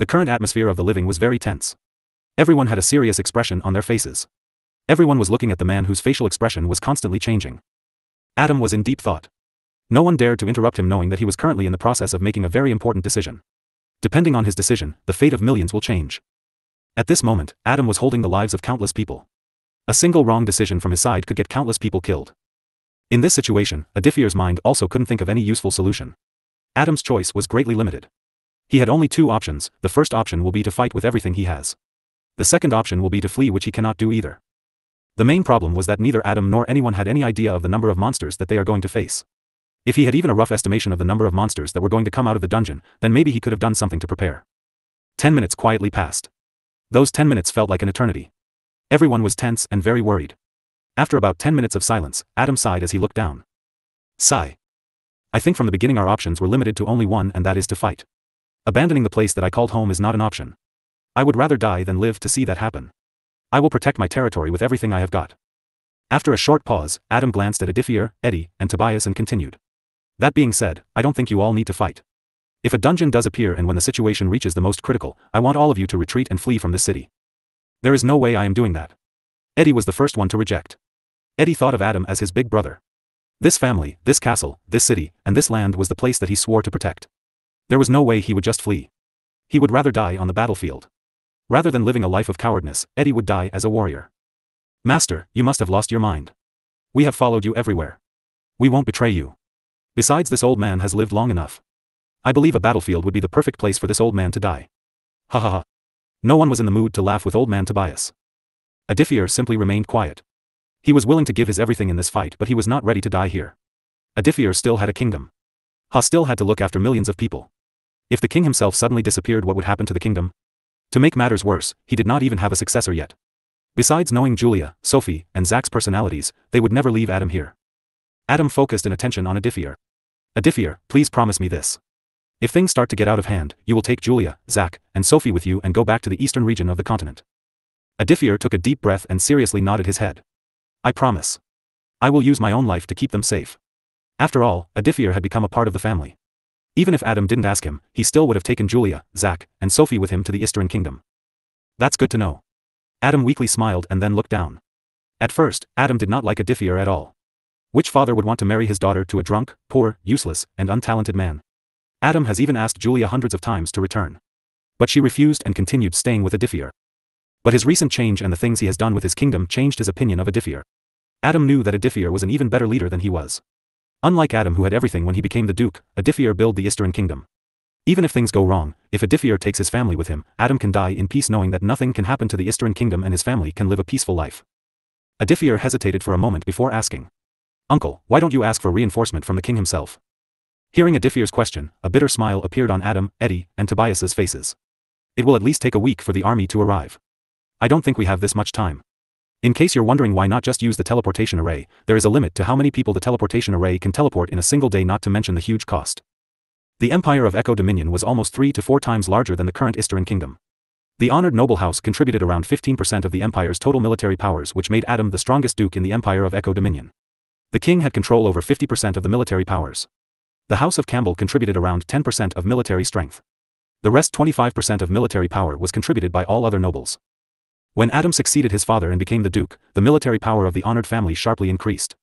The current atmosphere of the living was very tense. Everyone had a serious expression on their faces. Everyone was looking at the man whose facial expression was constantly changing. Adam was in deep thought. No one dared to interrupt him, knowing that he was currently in the process of making a very important decision. Depending on his decision, the fate of millions will change. At this moment, Adam was holding the lives of countless people. A single wrong decision from his side could get countless people killed. In this situation, Aditya's mind also couldn't think of any useful solution. Adam's choice was greatly limited. He had only two options. The first option will be to fight with everything he has. The second option will be to flee, which he cannot do either. The main problem was that neither Adam nor anyone had any idea of the number of monsters that they are going to face. If he had even a rough estimation of the number of monsters that were going to come out of the dungeon, then maybe he could have done something to prepare. 10 minutes quietly passed. Those 10 minutes felt like an eternity. Everyone was tense and very worried. After about 10 minutes of silence, Adam sighed as he looked down. Sigh. I think from the beginning our options were limited to only one, and that is to fight. Abandoning the place that I called home is not an option. I would rather die than live to see that happen. I will protect my territory with everything I have got. After a short pause, Adam glanced at Aditya, Eddie, and Tobias and continued. That being said, I don't think you all need to fight. If a dungeon does appear and when the situation reaches the most critical, I want all of you to retreat and flee from this city. There is no way I am doing that. Eddie was the first one to reject. Eddie thought of Adam as his big brother. This family, this castle, this city, and this land was the place that he swore to protect. There was no way he would just flee. He would rather die on the battlefield. Rather than living a life of cowardness, Eddie would die as a warrior. Master, you must have lost your mind. We have followed you everywhere. We won't betray you. Besides, this old man has lived long enough. I believe a battlefield would be the perfect place for this old man to die. Ha ha ha. No one was in the mood to laugh with old man Tobias. Aditya simply remained quiet. He was willing to give his everything in this fight, but he was not ready to die here. Aditya still had a kingdom. Ha still had to look after millions of people. If the king himself suddenly disappeared, what would happen to the kingdom? To make matters worse, he did not even have a successor yet. Besides, knowing Julia, Sophie, and Zach's personalities, they would never leave Adam here. Adam focused an attention on Aditya. Aditya, please promise me this. If things start to get out of hand, you will take Julia, Zach, and Sophie with you and go back to the eastern region of the continent. Aditya took a deep breath and seriously nodded his head. I promise. I will use my own life to keep them safe. After all, Aditya had become a part of the family. Even if Adam didn't ask him, he still would have taken Julia, Zach, and Sophie with him to the Eastern Kingdom. That's good to know. Adam weakly smiled and then looked down. At first, Adam did not like Aditya at all. Which father would want to marry his daughter to a drunk, poor, useless, and untalented man? Adam has even asked Julia hundreds of times to return. But she refused and continued staying with Aditya. But his recent change and the things he has done with his kingdom changed his opinion of Aditya. Adam knew that Aditya was an even better leader than he was. Unlike Adam, who had everything when he became the Duke, Aditya built the Eastern Kingdom. Even if things go wrong, if Aditya takes his family with him, Adam can die in peace knowing that nothing can happen to the Eastern Kingdom and his family can live a peaceful life. Aditya hesitated for a moment before asking. Uncle, why don't you ask for reinforcement from the king himself? Hearing Aditya's question, a bitter smile appeared on Adam, Eddie, and Tobias's faces. It will at least take a week for the army to arrive. I don't think we have this much time. In case you're wondering why not just use the teleportation array, there is a limit to how many people the teleportation array can teleport in a single day, not to mention the huge cost. The Empire of Echo Dominion was almost 3 to 4 times larger than the current Eastern Kingdom. The honored noble house contributed around 15% of the Empire's total military powers, which made Adam the strongest duke in the Empire of Echo Dominion. The king had control over 50% of the military powers. The House of Campbell contributed around 10% of military strength. The rest 25% of military power was contributed by all other nobles. When Adam succeeded his father and became the duke, the military power of the honored family sharply increased.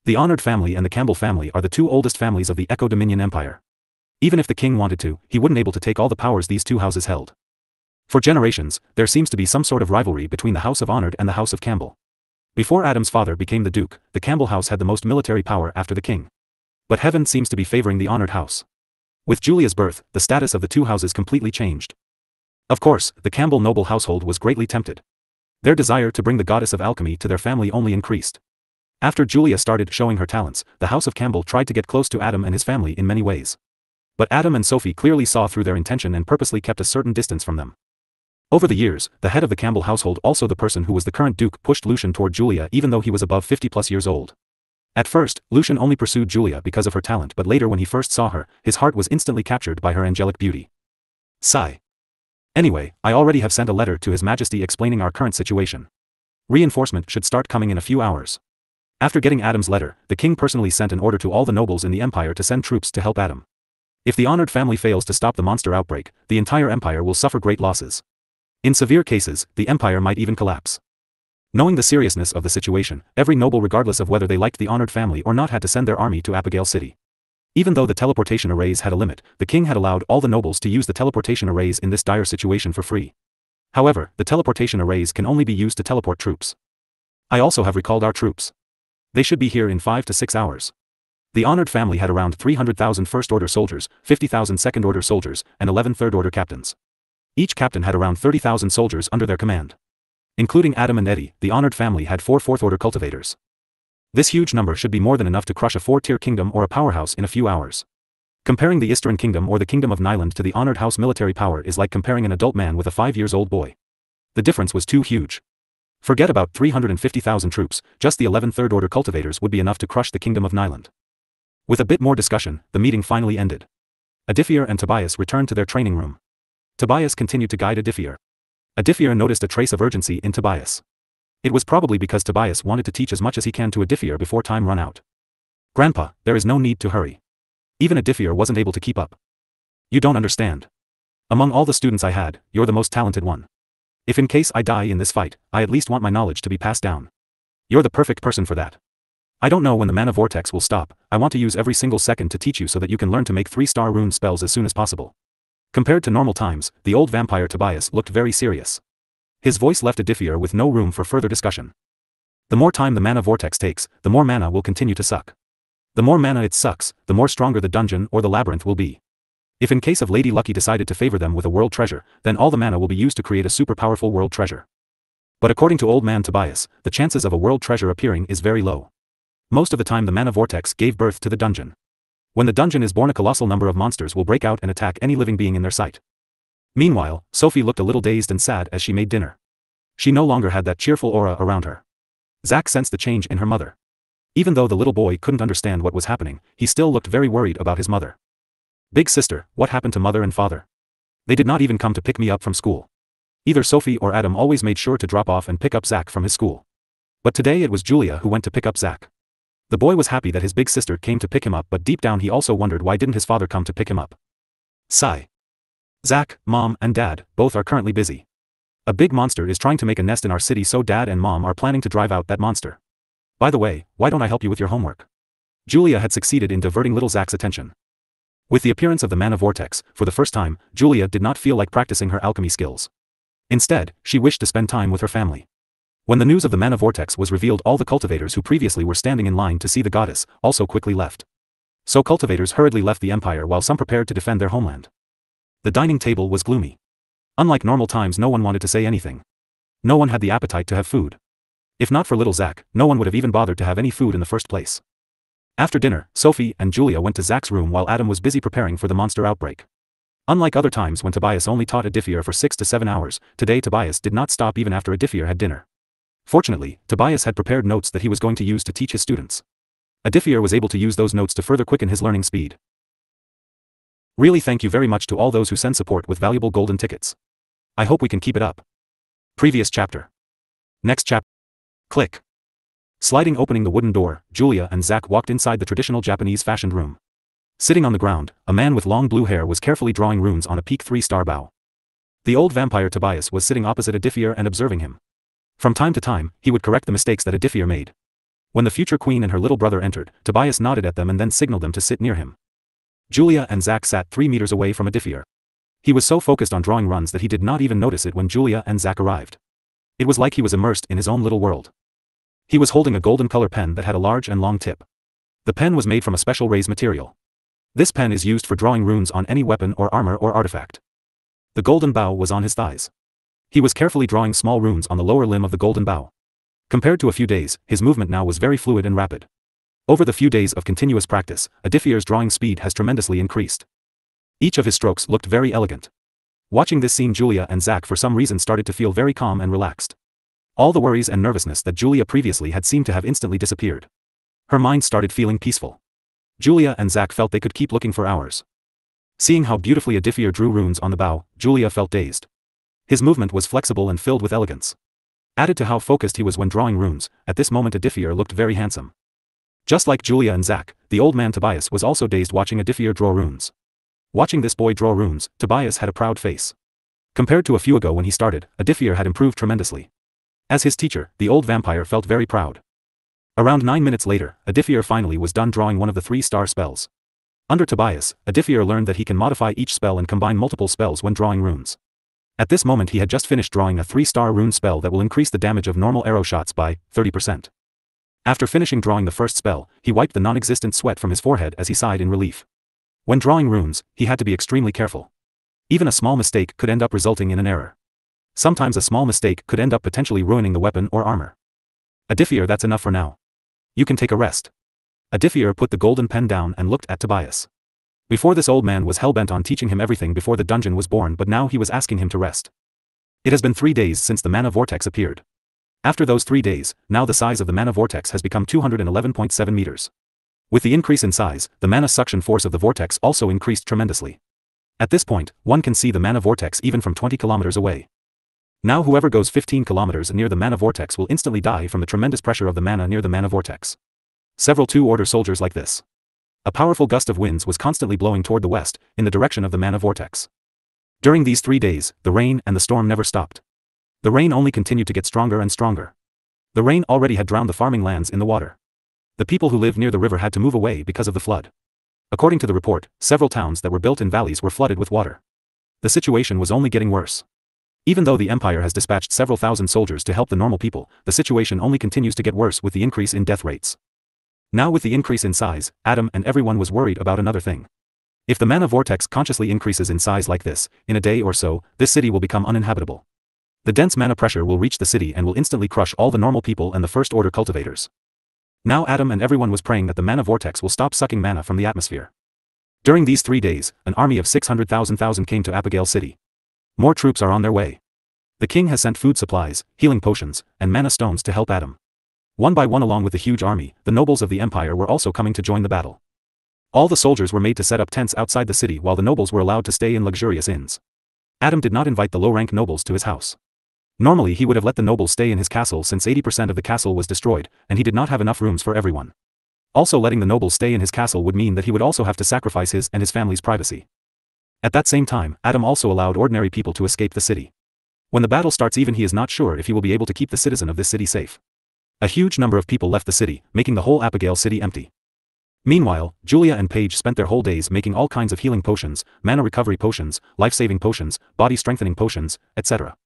The honored family and the Campbell family are the two oldest families of the Echo Dominion Empire. Even if the king wanted to, he wouldn't able to take all the powers these two houses held. For generations, there seems to be some sort of rivalry between the House of Honored and the House of Campbell. Before Adam's father became the duke, the Campbell house had the most military power after the king. But heaven seems to be favoring the honored house. With Julia's birth, the status of the two houses completely changed. Of course, the Campbell noble household was greatly tempted. Their desire to bring the goddess of alchemy to their family only increased. After Julia started showing her talents, the House of Campbell tried to get close to Adam and his family in many ways. But Adam and Sophie clearly saw through their intention and purposely kept a certain distance from them. Over the years, the head of the Campbell household, also the person who was the current duke, pushed Lucian toward Julia even though he was above 50+ years old. At first, Lucian only pursued Julia because of her talent, but later when he first saw her, his heart was instantly captured by her angelic beauty. Sigh. Anyway, I already have sent a letter to His Majesty explaining our current situation. Reinforcement should start coming in a few hours. After getting Adam's letter, the king personally sent an order to all the nobles in the empire to send troops to help Adam. If the honored family fails to stop the monster outbreak, the entire empire will suffer great losses. In severe cases, the empire might even collapse. Knowing the seriousness of the situation, every noble regardless of whether they liked the honored family or not had to send their army to Abigail City. Even though the teleportation arrays had a limit, the king had allowed all the nobles to use the teleportation arrays in this dire situation for free. However, the teleportation arrays can only be used to teleport troops. I also have recalled our troops. They should be here in 5 to 6 hours. The honored family had around 300,000 first-order soldiers, 50,000 second-order soldiers, and 11 third-order captains. Each captain had around 30,000 soldiers under their command. Including Adam and Eddie, the honored family had 4 fourth-order cultivators. This huge number should be more than enough to crush a 4-tier kingdom or a powerhouse in a few hours. Comparing the Eastern Kingdom or the Kingdom of Nyland to the honored house military power is like comparing an adult man with a 5-year-old boy. The difference was too huge. Forget about 350,000 troops, just the 11 third-order cultivators would be enough to crush the Kingdom of Nyland. With a bit more discussion, the meeting finally ended. Aditya and Tobias returned to their training room. Tobias continued to guide Aditya. Aditya noticed a trace of urgency in Tobias. It was probably because Tobias wanted to teach as much as he can to Aditya before time run out. Grandpa, there is no need to hurry. Even Aditya wasn't able to keep up. You don't understand. Among all the students I had, you're the most talented one. If in case I die in this fight, I at least want my knowledge to be passed down. You're the perfect person for that. I don't know when the mana vortex will stop, I want to use every single second to teach you so that you can learn to make 3-star rune spells as soon as possible. Compared to normal times, the old vampire Tobias looked very serious. His voice left Aditya with no room for further discussion. The more time the mana vortex takes, the more mana will continue to suck. The more mana it sucks, the more stronger the dungeon or the labyrinth will be. If in case of Lady Lucky decided to favor them with a world treasure, then all the mana will be used to create a super powerful world treasure. But according to old man Tobias, the chances of a world treasure appearing is very low. Most of the time the mana vortex gave birth to the dungeon. When the dungeon is born, a colossal number of monsters will break out and attack any living being in their sight. Meanwhile, Sophie looked a little dazed and sad as she made dinner. She no longer had that cheerful aura around her. Zach sensed the change in her mother. Even though the little boy couldn't understand what was happening, he still looked very worried about his mother. Big sister, what happened to mother and father? They did not even come to pick me up from school. Either Sophie or Adam always made sure to drop off and pick up Zach from his school. But today it was Julia who went to pick up Zach. The boy was happy that his big sister came to pick him up, but deep down he also wondered why didn't his father come to pick him up. Sigh. Zach, Mom, and Dad, both are currently busy. A big monster is trying to make a nest in our city, so Dad and Mom are planning to drive out that monster. By the way, why don't I help you with your homework? Julia had succeeded in diverting little Zach's attention. With the appearance of the mana vortex, for the first time, Julia did not feel like practicing her alchemy skills. Instead, she wished to spend time with her family. When the news of the mana vortex was revealed, all the cultivators who previously were standing in line to see the goddess also quickly left. So cultivators hurriedly left the empire while some prepared to defend their homeland. The dining table was gloomy. Unlike normal times, no one wanted to say anything. No one had the appetite to have food. If not for little Zach, no one would have even bothered to have any food in the first place. After dinner, Sophie and Julia went to Zach's room while Adam was busy preparing for the monster outbreak. Unlike other times when Tobias only taught Aditya for 6 to 7 hours, today Tobias did not stop even after Aditya had dinner. Fortunately, Tobias had prepared notes that he was going to use to teach his students. Aditya was able to use those notes to further quicken his learning speed. Really, thank you very much to all those who send support with valuable golden tickets. I hope we can keep it up. Previous chapter. Next chapter. Click. Sliding opening the wooden door, Julia and Zach walked inside the traditional Japanese fashioned room. Sitting on the ground, a man with long blue hair was carefully drawing runes on a peak 3-star bow. The old vampire Tobias was sitting opposite Aditya and observing him. From time to time, he would correct the mistakes that Aditya made. When the future queen and her little brother entered, Tobias nodded at them and then signaled them to sit near him. Julia and Zach sat 3 meters away from Aditya. He was so focused on drawing runes that he did not even notice it when Julia and Zach arrived. It was like he was immersed in his own little world. He was holding a golden color pen that had a large and long tip. The pen was made from a special raised material. This pen is used for drawing runes on any weapon or armor or artifact. The golden bow was on his thighs. He was carefully drawing small runes on the lower limb of the golden bow. Compared to a few days, his movement now was very fluid and rapid. Over the few days of continuous practice, Aditya's drawing speed has tremendously increased. Each of his strokes looked very elegant. Watching this scene, Julia and Zach for some reason started to feel very calm and relaxed. All the worries and nervousness that Julia previously had seemed to have instantly disappeared. Her mind started feeling peaceful. Julia and Zach felt they could keep looking for hours. Seeing how beautifully Aditya drew runes on the bow, Julia felt dazed. His movement was flexible and filled with elegance. Added to how focused he was when drawing runes, at this moment Aditya looked very handsome. Just like Julia and Zach, the old man Tobias was also dazed watching Aditya draw runes. Watching this boy draw runes, Tobias had a proud face. Compared to a few ago when he started, Aditya had improved tremendously. As his teacher, the old vampire felt very proud. Around 9 minutes later, Aditya finally was done drawing one of the 3-star spells. Under Tobias, Aditya learned that he can modify each spell and combine multiple spells when drawing runes. At this moment he had just finished drawing a 3-star rune spell that will increase the damage of normal arrow shots by 30%. After finishing drawing the first spell, he wiped the non-existent sweat from his forehead as he sighed in relief. When drawing runes, he had to be extremely careful. Even a small mistake could end up resulting in an error. Sometimes a small mistake could end up potentially ruining the weapon or armor. Aditya, that's enough for now. You can take a rest. Aditya put the golden pen down and looked at Tobias. Before this old man was hellbent on teaching him everything before the dungeon was born, but now he was asking him to rest. It has been 3 days since the mana vortex appeared. After those 3 days, now the size of the mana vortex has become 211.7 meters. With the increase in size, the mana suction force of the vortex also increased tremendously. At this point, one can see the mana vortex even from 20 kilometers away. Now whoever goes 15 kilometers near the mana vortex will instantly die from the tremendous pressure of the mana near the mana vortex. Several 2-order soldiers like this. A powerful gust of winds was constantly blowing toward the west, in the direction of the mana vortex. During these 3 days, the rain and the storm never stopped. The rain only continued to get stronger and stronger. The rain already had drowned the farming lands in the water. The people who lived near the river had to move away because of the flood. According to the report, several towns that were built in valleys were flooded with water. The situation was only getting worse. Even though the Empire has dispatched several thousand soldiers to help the normal people, the situation only continues to get worse with the increase in death rates. Now with the increase in size, Adam and everyone was worried about another thing. If the mana vortex consciously increases in size like this, in a day or so, this city will become uninhabitable. The dense mana pressure will reach the city and will instantly crush all the normal people and the first-order cultivators. Now Adam and everyone was praying that the mana vortex will stop sucking mana from the atmosphere. During these 3 days, an army of 600,000 came to Abigail City. More troops are on their way. The king has sent food supplies, healing potions, and mana stones to help Adam. One by one, along with the huge army, the nobles of the empire were also coming to join the battle. All the soldiers were made to set up tents outside the city while the nobles were allowed to stay in luxurious inns. Adam did not invite the low-rank nobles to his house. Normally he would have let the nobles stay in his castle since 80% of the castle was destroyed, and he did not have enough rooms for everyone. Also, letting the nobles stay in his castle would mean that he would also have to sacrifice his and his family's privacy. At that same time, Adam also allowed ordinary people to escape the city. When the battle starts, even he is not sure if he will be able to keep the citizen of this city safe. A huge number of people left the city, making the whole Abigail City empty. Meanwhile, Julia and Paige spent their whole days making all kinds of healing potions, mana recovery potions, life-saving potions, body-strengthening potions, etc.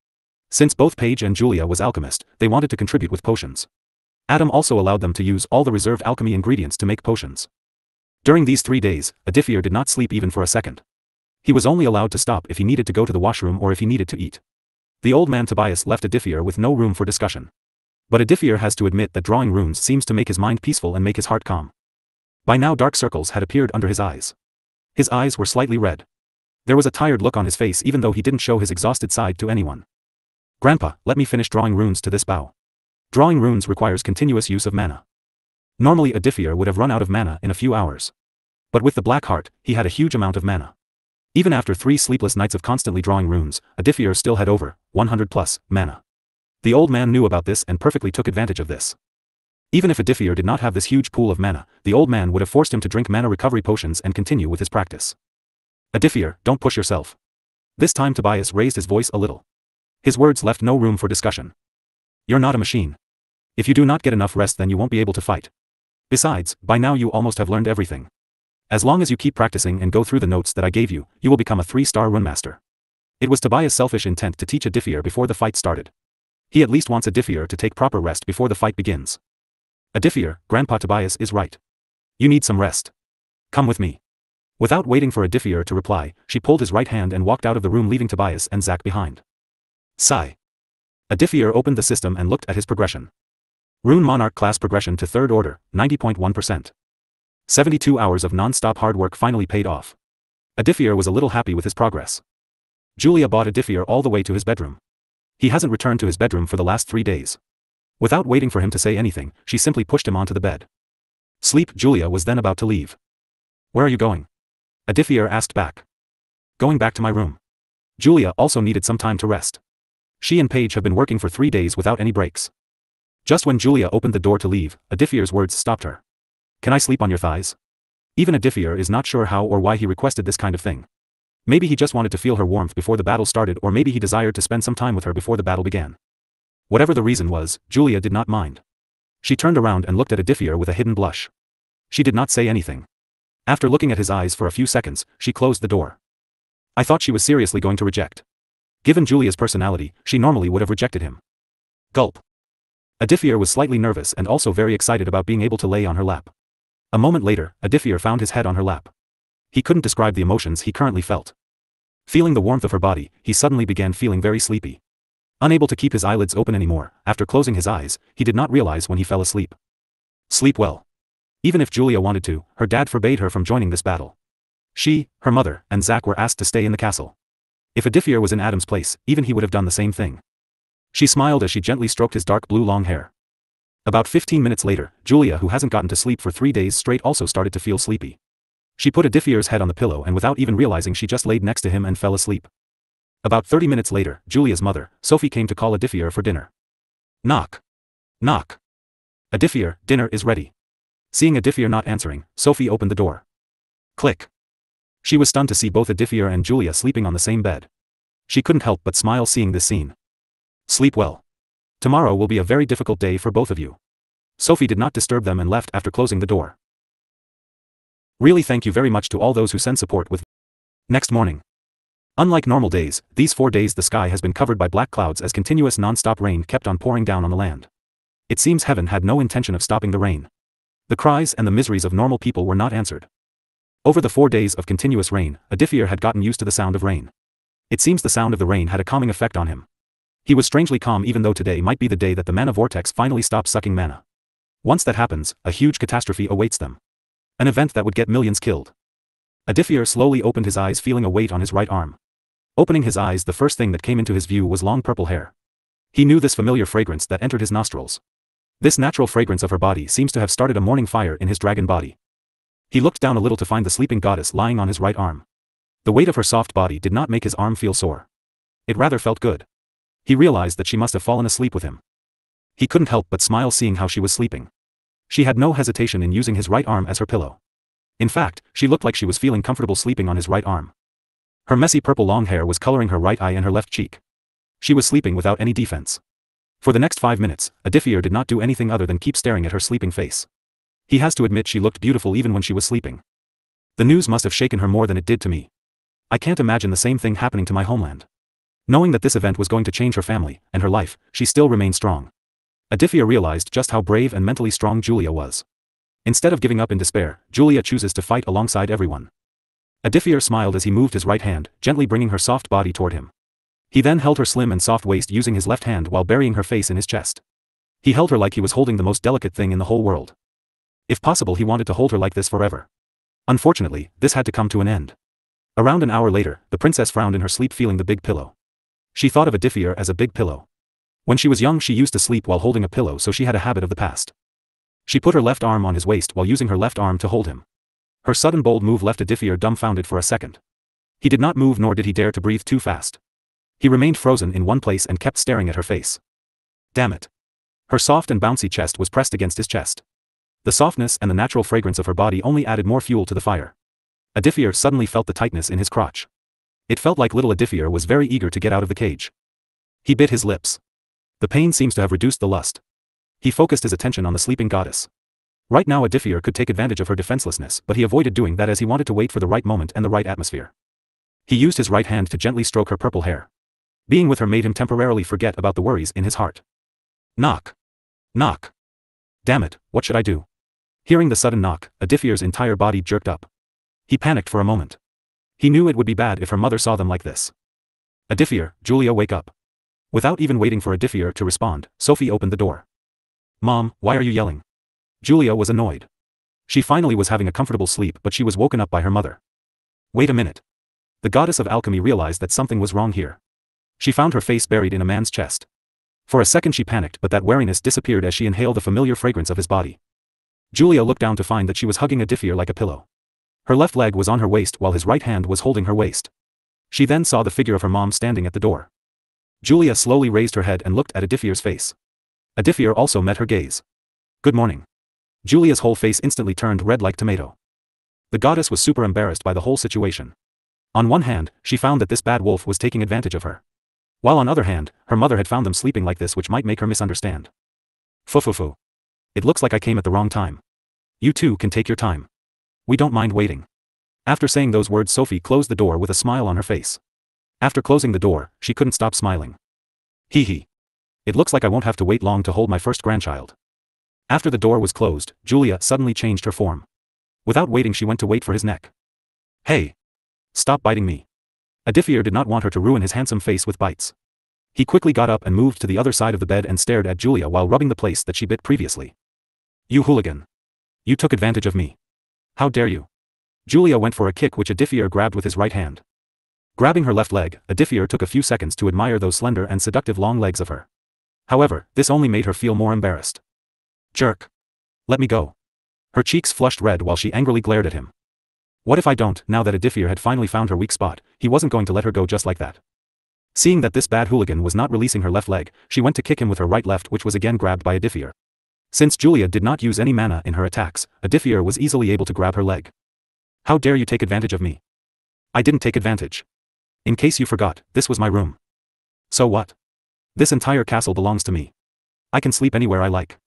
Since both Paige and Julia was alchemist, they wanted to contribute with potions. Adam also allowed them to use all the reserved alchemy ingredients to make potions. During these 3 days, Aditya did not sleep even for a second. He was only allowed to stop if he needed to go to the washroom or if he needed to eat. The old man Tobias left Aditya with no room for discussion. But Aditya has to admit that drawing runes seems to make his mind peaceful and make his heart calm. By now dark circles had appeared under his eyes. His eyes were slightly red. There was a tired look on his face even though he didn't show his exhausted side to anyone. Grandpa, let me finish drawing runes to this bow. Drawing runes requires continuous use of mana. Normally Aditya would have run out of mana in a few hours. But with the black heart, he had a huge amount of mana. Even after 3 sleepless nights of constantly drawing runes, Aditya still had over 100 plus mana. The old man knew about this and perfectly took advantage of this. Even if Aditya did not have this huge pool of mana, the old man would have forced him to drink mana recovery potions and continue with his practice. Aditya, don't push yourself. This time Tobias raised his voice a little. His words left no room for discussion. You're not a machine. If you do not get enough rest, then you won't be able to fight. Besides, by now you almost have learned everything. As long as you keep practicing and go through the notes that I gave you, you will become a 3-star rune master. It was Tobias' selfish intent to teach Aditya before the fight started. He at least wants Aditya to take proper rest before the fight begins. Aditya, Grandpa Tobias is right. You need some rest. Come with me. Without waiting for Aditya to reply, she pulled his right hand and walked out of the room, leaving Tobias and Zach behind. Sigh. Aditya opened the system and looked at his progression. Rune Monarch class progression to 3rd order, 90.1%. 72 hours of non-stop hard work finally paid off. Aditya was a little happy with his progress. Julia brought Aditya all the way to his bedroom. He hasn't returned to his bedroom for the last 3 days. Without waiting for him to say anything, she simply pushed him onto the bed. Sleep. Julia was then about to leave. Where are you going? Aditya asked back. Going back to my room. Julia also needed some time to rest. She and Paige have been working for 3 days without any breaks. Just when Julia opened the door to leave, Aditya's words stopped her. Can I sleep on your thighs? Even Aditya is not sure how or why he requested this kind of thing. Maybe he just wanted to feel her warmth before the battle started, or maybe he desired to spend some time with her before the battle began. Whatever the reason was, Julia did not mind. She turned around and looked at Aditya with a hidden blush. She did not say anything. After looking at his eyes for a few seconds, she closed the door. I thought she was seriously going to reject. Given Julia's personality, she normally would have rejected him. Gulp. Aditya was slightly nervous and also very excited about being able to lay on her lap. A moment later, Aditya found his head on her lap. He couldn't describe the emotions he currently felt. Feeling the warmth of her body, he suddenly began feeling very sleepy. Unable to keep his eyelids open anymore, after closing his eyes, he did not realize when he fell asleep. Sleep well. Even if Julia wanted to, her dad forbade her from joining this battle. She, her mother, and Zack were asked to stay in the castle. If Aditya was in Adam's place, even he would have done the same thing. She smiled as she gently stroked his dark blue long hair. About 15 minutes later, Julia, who hasn't gotten to sleep for 3 days straight, also started to feel sleepy. She put Aditya's head on the pillow and without even realizing she just laid next to him and fell asleep. About 30 minutes later, Julia's mother, Sophie, came to call Aditya for dinner. Knock. Knock. Aditya, dinner is ready. Seeing Aditya not answering, Sophie opened the door. Click. She was stunned to see both Aditya and Julia sleeping on the same bed. She couldn't help but smile seeing this scene. Sleep well. Tomorrow will be a very difficult day for both of you. Sophie did not disturb them and left after closing the door. Really, thank you very much to all those who send support with. Next morning. Unlike normal days, these 4 days the sky has been covered by black clouds as continuous non-stop rain kept on pouring down on the land. It seems heaven had no intention of stopping the rain. The cries and the miseries of normal people were not answered. Over the 4 days of continuous rain, Aditya had gotten used to the sound of rain. It seems the sound of the rain had a calming effect on him. He was strangely calm even though today might be the day that the mana vortex finally stops sucking mana. Once that happens, a huge catastrophe awaits them. An event that would get millions killed. Aditya slowly opened his eyes, feeling a weight on his right arm. Opening his eyes, the first thing that came into his view was long purple hair. He knew this familiar fragrance that entered his nostrils. This natural fragrance of her body seems to have started a morning fire in his dragon body. He looked down a little to find the sleeping goddess lying on his right arm. The weight of her soft body did not make his arm feel sore. It rather felt good. He realized that she must have fallen asleep with him. He couldn't help but smile seeing how she was sleeping. She had no hesitation in using his right arm as her pillow. In fact, she looked like she was feeling comfortable sleeping on his right arm. Her messy purple long hair was coloring her right eye and her left cheek. She was sleeping without any defense. For the next 5 minutes, Aditya did not do anything other than keep staring at her sleeping face. He has to admit she looked beautiful even when she was sleeping. The news must have shaken her more than it did to me. I can't imagine the same thing happening to my homeland. Knowing that this event was going to change her family and her life, she still remained strong. Aditya realized just how brave and mentally strong Julia was. Instead of giving up in despair, Julia chooses to fight alongside everyone. Aditya smiled as he moved his right hand, gently bringing her soft body toward him. He then held her slim and soft waist using his left hand while burying her face in his chest. He held her like he was holding the most delicate thing in the whole world. If possible, he wanted to hold her like this forever. Unfortunately, this had to come to an end. Around an hour later, the princess frowned in her sleep, feeling the big pillow. She thought of Aditya as a big pillow. When she was young, she used to sleep while holding a pillow, so she had a habit of the past. She put her left arm on his waist while using her left arm to hold him. Her sudden bold move left Aditya dumbfounded for a second. He did not move, nor did he dare to breathe too fast. He remained frozen in one place and kept staring at her face. Damn it. Her soft and bouncy chest was pressed against his chest. The softness and the natural fragrance of her body only added more fuel to the fire. Aditya suddenly felt the tightness in his crotch. It felt like little Aditya was very eager to get out of the cage. He bit his lips. The pain seems to have reduced the lust. He focused his attention on the sleeping goddess. Right now Aditya could take advantage of her defenselessness, but he avoided doing that as he wanted to wait for the right moment and the right atmosphere. He used his right hand to gently stroke her purple hair. Being with her made him temporarily forget about the worries in his heart. Knock. Knock. Damn it, what should I do? Hearing the sudden knock, Aditya's entire body jerked up. He panicked for a moment. He knew it would be bad if her mother saw them like this. Aditya, Julia, wake up. Without even waiting for Aditya to respond, Sophie opened the door. Mom, why are you yelling? Julia was annoyed. She finally was having a comfortable sleep, but she was woken up by her mother. Wait a minute. The goddess of alchemy realized that something was wrong here. She found her face buried in a man's chest. For a second she panicked, but that wariness disappeared as she inhaled the familiar fragrance of his body. Julia looked down to find that she was hugging Aditya like a pillow. Her left leg was on her waist while his right hand was holding her waist. She then saw the figure of her mom standing at the door. Julia slowly raised her head and looked at Aditya's face. Aditya also met her gaze. Good morning. Julia's whole face instantly turned red like tomato. The goddess was super embarrassed by the whole situation. On one hand, she found that this bad wolf was taking advantage of her. While on other hand, her mother had found them sleeping like this, which might make her misunderstand. Fufufu. It looks like I came at the wrong time. You two can take your time. We don't mind waiting. After saying those words, Sophie closed the door with a smile on her face. After closing the door, she couldn't stop smiling. Hee hee. It looks like I won't have to wait long to hold my first grandchild. After the door was closed, Julia suddenly changed her form. Without waiting, she went to wait for his neck. Hey! Stop biting me. Aditya did not want her to ruin his handsome face with bites. He quickly got up and moved to the other side of the bed and stared at Julia while rubbing the place that she bit previously. You hooligan. You took advantage of me. How dare you? Julia went for a kick which Aditya grabbed with his right hand. Grabbing her left leg, Aditya took a few seconds to admire those slender and seductive long legs of her. However, this only made her feel more embarrassed. Jerk. Let me go. Her cheeks flushed red while she angrily glared at him. What if I don't? Now that Aditya had finally found her weak spot, he wasn't going to let her go just like that. Seeing that this bad hooligan was not releasing her left leg, she went to kick him with her right left, which was again grabbed by Aditya. Since Julia did not use any mana in her attacks, Aditya was easily able to grab her leg. How dare you take advantage of me? I didn't take advantage. In case you forgot, this was my room. So what? This entire castle belongs to me. I can sleep anywhere I like.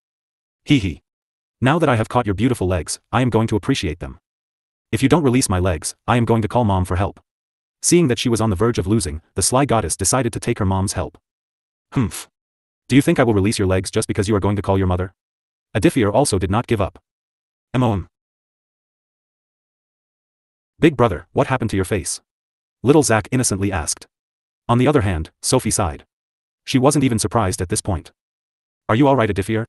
Hee hee. Now that I have caught your beautiful legs, I am going to appreciate them. If you don't release my legs, I am going to call Mom for help. Seeing that she was on the verge of losing, the sly goddess decided to take her mom's help. Humph. Do you think I will release your legs just because you are going to call your mother? Aditya also did not give up. MOM. Big brother, what happened to your face? Little Zach innocently asked. On the other hand, Sophie sighed. She wasn't even surprised at this point. Are you alright, Aditya?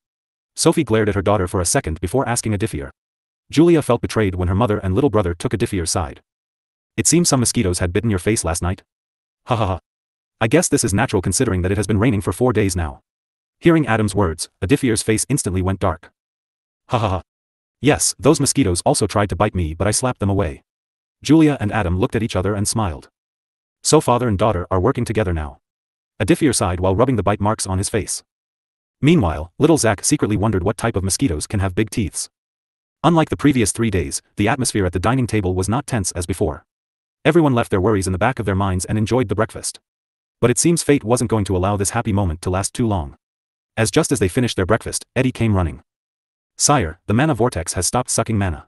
Sophie glared at her daughter for a second before asking Aditya. Julia felt betrayed when her mother and little brother took Aditya's side. It seems some mosquitoes had bitten your face last night. Ha ha ha. I guess this is natural considering that it has been raining for 4 days now. Hearing Adam's words, Aditya's face instantly went dark. Ha ha ha. Yes, those mosquitoes also tried to bite me, but I slapped them away. Julia and Adam looked at each other and smiled. So father and daughter are working together now. Aditya sighed while rubbing the bite marks on his face. Meanwhile, little Zach secretly wondered what type of mosquitoes can have big teeths. Unlike the previous 3 days, the atmosphere at the dining table was not tense as before. Everyone left their worries in the back of their minds and enjoyed the breakfast. But it seems fate wasn't going to allow this happy moment to last too long. As just as they finished their breakfast, Eddie came running. Sire, the mana vortex has stopped sucking mana.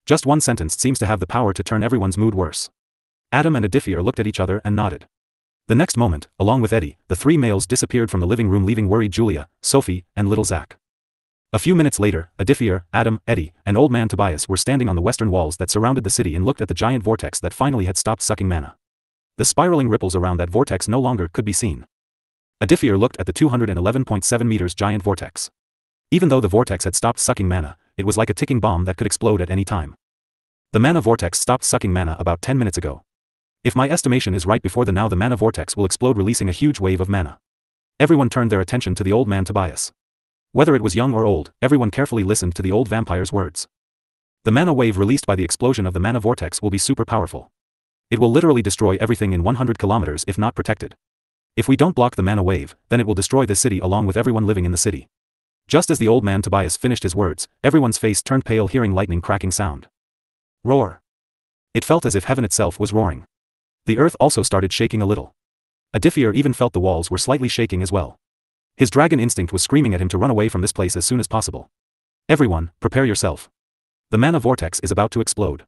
Just one sentence seems to have the power to turn everyone's mood worse. Adam and Aditya looked at each other and nodded. The next moment, along with Eddie, the 3 males disappeared from the living room, leaving worried Julia, Sophie, and little Zach. A few minutes later, Aditya, Adam, Eddie, and old man Tobias were standing on the western walls that surrounded the city and looked at the giant vortex that finally had stopped sucking mana. The spiraling ripples around that vortex no longer could be seen. Aditya looked at the 211.7 meters giant vortex. Even though the vortex had stopped sucking mana, it was like a ticking bomb that could explode at any time. The mana vortex stopped sucking mana about 10 minutes ago. If my estimation is right, before the mana vortex will explode, releasing a huge wave of mana. Everyone turned their attention to the old man Tobias. Whether it was young or old, everyone carefully listened to the old vampire's words. The mana wave released by the explosion of the mana vortex will be super powerful. It will literally destroy everything in 100 kilometers if not protected. If we don't block the mana wave, then it will destroy the city along with everyone living in the city. Just as the old man Tobias finished his words, everyone's face turned pale hearing lightning cracking sound. Roar. It felt as if heaven itself was roaring. The earth also started shaking a little. Aditya even felt the walls were slightly shaking as well. His dragon instinct was screaming at him to run away from this place as soon as possible. Everyone, prepare yourself. The mana vortex is about to explode.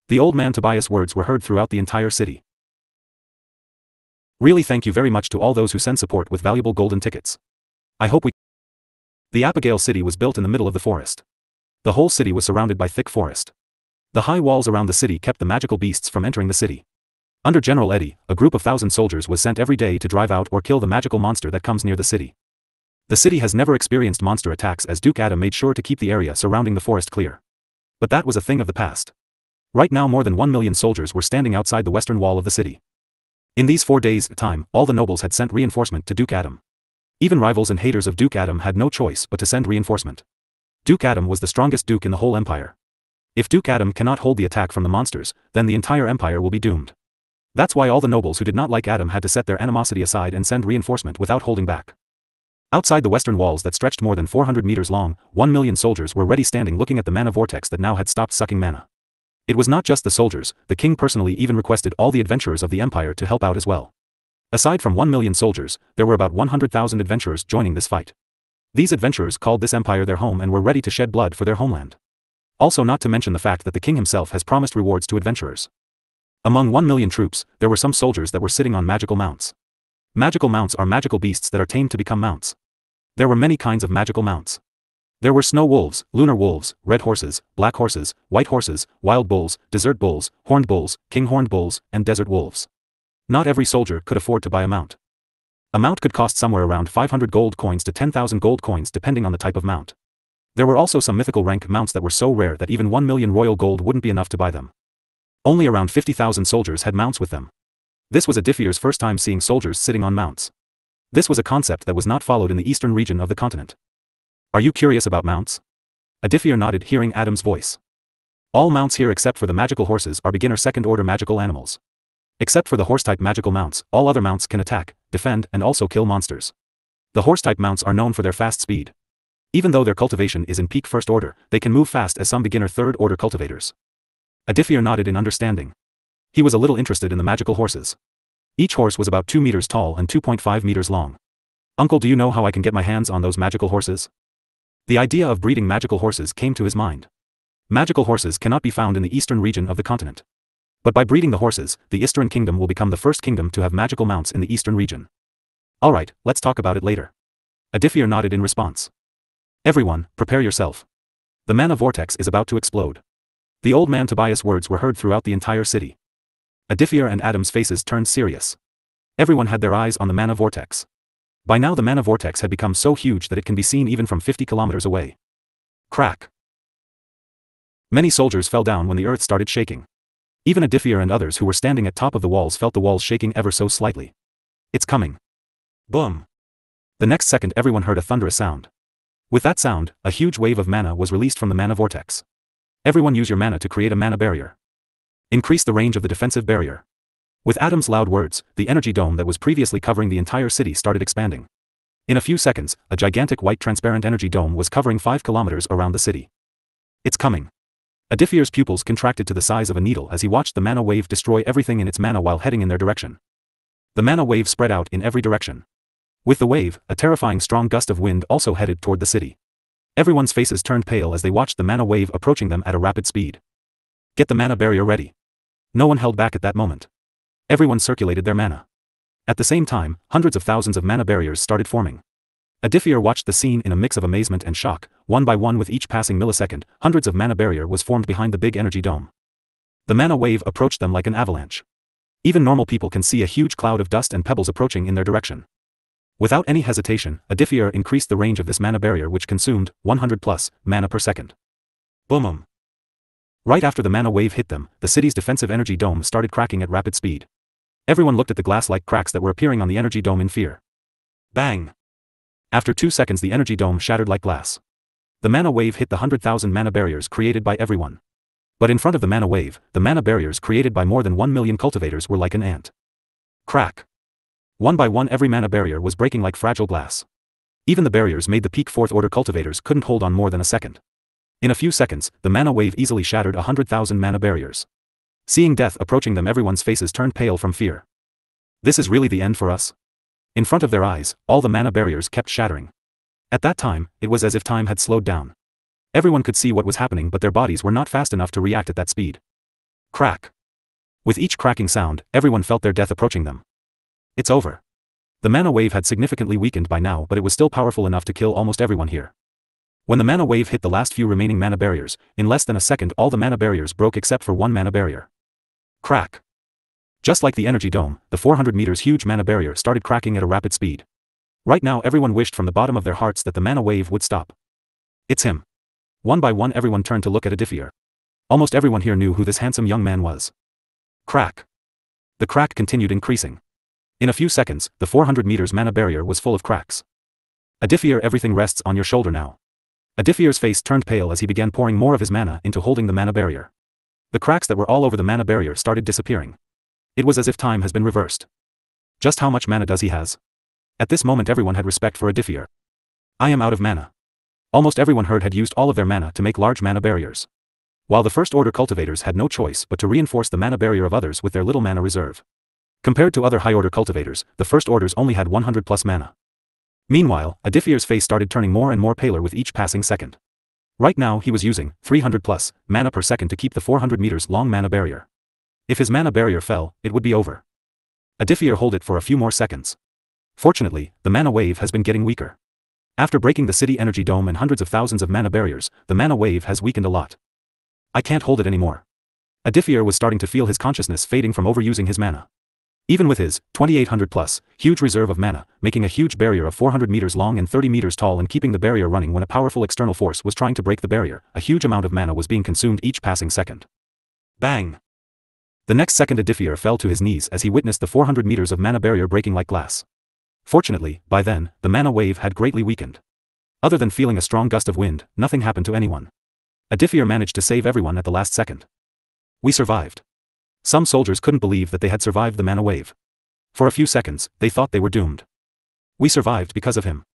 The old man Tobias' words were heard throughout the entire city. Really, thank you very much to all those who send support with valuable golden tickets. I hope we... The Abigail city was built in the middle of the forest. The whole city was surrounded by thick forest. The high walls around the city kept the magical beasts from entering the city. Under General Eddie, a group of 1,000 soldiers was sent every day to drive out or kill the magical monster that comes near the city. The city has never experienced monster attacks, as Duke Adam made sure to keep the area surrounding the forest clear. But that was a thing of the past. Right now more than 1 million soldiers were standing outside the western wall of the city. In these 4 days' time, all the nobles had sent reinforcement to Duke Adam. Even rivals and haters of Duke Adam had no choice but to send reinforcement. Duke Adam was the strongest duke in the whole empire. If Duke Adam cannot hold the attack from the monsters, then the entire empire will be doomed. That's why all the nobles who did not like Adam had to set their animosity aside and send reinforcement without holding back. Outside the western walls that stretched more than 400 meters long, 1 million soldiers were ready, standing looking at the mana vortex that now had stopped sucking mana. It was not just the soldiers, the king personally even requested all the adventurers of the empire to help out as well. Aside from 1 million soldiers, there were about 100,000 adventurers joining this fight. These adventurers called this empire their home and were ready to shed blood for their homeland. Also, not to mention the fact that the king himself has promised rewards to adventurers. Among 1 million troops, there were some soldiers that were sitting on magical mounts. Magical mounts are magical beasts that are tamed to become mounts. There were many kinds of magical mounts. There were snow wolves, lunar wolves, red horses, black horses, white horses, wild bulls, desert bulls, horned bulls, king-horned bulls, and desert wolves. Not every soldier could afford to buy a mount. A mount could cost somewhere around 500 gold coins to 10,000 gold coins depending on the type of mount. There were also some mythical rank mounts that were so rare that even 1 million royal gold wouldn't be enough to buy them. Only around 50,000 soldiers had mounts with them. This was Aditya's first time seeing soldiers sitting on mounts. This was a concept that was not followed in the eastern region of the continent. Are you curious about mounts? Aditya nodded, hearing Adam's voice. All mounts here except for the magical horses are beginner second-order magical animals. Except for the horse-type magical mounts, all other mounts can attack, defend, and also kill monsters. The horse-type mounts are known for their fast speed. Even though their cultivation is in peak first order, they can move fast as some beginner third-order cultivators. Aditya nodded in understanding. He was a little interested in the magical horses. Each horse was about 2 meters tall and 2.5 meters long. Uncle, do you know how I can get my hands on those magical horses? The idea of breeding magical horses came to his mind. Magical horses cannot be found in the eastern region of the continent. But by breeding the horses, the Eastern Kingdom will become the first kingdom to have magical mounts in the eastern region. Alright, let's talk about it later. Aditya nodded in response. Everyone, prepare yourself. The mana vortex is about to explode. The old man Tobias' words were heard throughout the entire city. Aditya and Adam's faces turned serious. Everyone had their eyes on the mana vortex. By now the mana vortex had become so huge that it can be seen even from 50 kilometers away. Crack. Many soldiers fell down when the earth started shaking. Even Aditya and others who were standing at top of the walls felt the walls shaking ever so slightly. It's coming. Boom. The next second everyone heard a thunderous sound. With that sound, a huge wave of mana was released from the mana vortex. Everyone use your mana to create a mana barrier. Increase the range of the defensive barrier. With Adam's loud words, the energy dome that was previously covering the entire city started expanding. In a few seconds, a gigantic white transparent energy dome was covering 5 kilometers around the city. It's coming. Aditya's pupils contracted to the size of a needle as he watched the mana wave destroy everything in its mana while heading in their direction. The mana wave spread out in every direction. With the wave, a terrifying strong gust of wind also headed toward the city. Everyone's faces turned pale as they watched the mana wave approaching them at a rapid speed. Get the mana barrier ready. No one held back at that moment. Everyone circulated their mana. At the same time, hundreds of thousands of mana barriers started forming. Aditya watched the scene in a mix of amazement and shock. One by one, with each passing millisecond, hundreds of mana barrier was formed behind the big energy dome. The mana wave approached them like an avalanche. Even normal people can see a huge cloud of dust and pebbles approaching in their direction. Without any hesitation, Aditya increased the range of this mana barrier, which consumed 100 plus mana per second. Boom. Right after the mana wave hit them, the city's defensive energy dome started cracking at rapid speed. Everyone looked at the glass-like cracks that were appearing on the energy dome in fear. Bang! After 2 seconds the energy dome shattered like glass. The mana wave hit the 100,000 mana barriers created by everyone. But in front of the mana wave, the mana barriers created by more than 1 million cultivators were like an ant. Crack! One by one every mana barrier was breaking like fragile glass. Even the barriers made the peak 4th order cultivators couldn't hold on more than a second. In a few seconds, the mana wave easily shattered 100,000 mana barriers. Seeing death approaching them, everyone's faces turned pale from fear. This is really the end for us? In front of their eyes, all the mana barriers kept shattering. At that time, it was as if time had slowed down. Everyone could see what was happening, but their bodies were not fast enough to react at that speed. Crack! With each cracking sound, everyone felt their death approaching them. It's over. The mana wave had significantly weakened by now, but it was still powerful enough to kill almost everyone here. When the mana wave hit the last few remaining mana barriers, in less than a second all the mana barriers broke except for one mana barrier. Crack! Just like the energy dome, the 400 meters huge mana barrier started cracking at a rapid speed. Right now everyone wished from the bottom of their hearts that the mana wave would stop. It's him. One by one everyone turned to look at Aditya. Almost everyone here knew who this handsome young man was. Crack! The crack continued increasing. In a few seconds, the 400 meters mana barrier was full of cracks. Aditya, everything rests on your shoulder now. Aditya's face turned pale as he began pouring more of his mana into holding the mana barrier. The cracks that were all over the mana barrier started disappearing. It was as if time has been reversed. Just how much mana does he has? At this moment everyone had respect for Aditya. I am out of mana. Almost everyone heard had used all of their mana to make large mana barriers. while the First Order cultivators had no choice but to reinforce the mana barrier of others with their little mana reserve. Compared to other high-order cultivators, the First Orders only had 100 plus mana. Meanwhile, Aditya's face started turning more and more paler with each passing second. Right now he was using 300 plus mana per second to keep the 400 meters long mana barrier. If his mana barrier fell, it would be over. Aditya held it for a few more seconds. Fortunately, the mana wave has been getting weaker. After breaking the city energy dome and hundreds of thousands of mana barriers, the mana wave has weakened a lot. I can't hold it anymore. Aditya was starting to feel his consciousness fading from overusing his mana. Even with his 2800 plus huge reserve of mana, making a huge barrier of 400 meters long and 30 meters tall and keeping the barrier running when a powerful external force was trying to break the barrier, a huge amount of mana was being consumed each passing second. Bang! The next second Aditya fell to his knees as he witnessed the 400 meters of mana barrier breaking like glass. Fortunately, by then, the mana wave had greatly weakened. Other than feeling a strong gust of wind, nothing happened to anyone. Aditya managed to save everyone at the last second. We survived. Some soldiers couldn't believe that they had survived the mana wave. For a few seconds, they thought they were doomed. We survived because of him.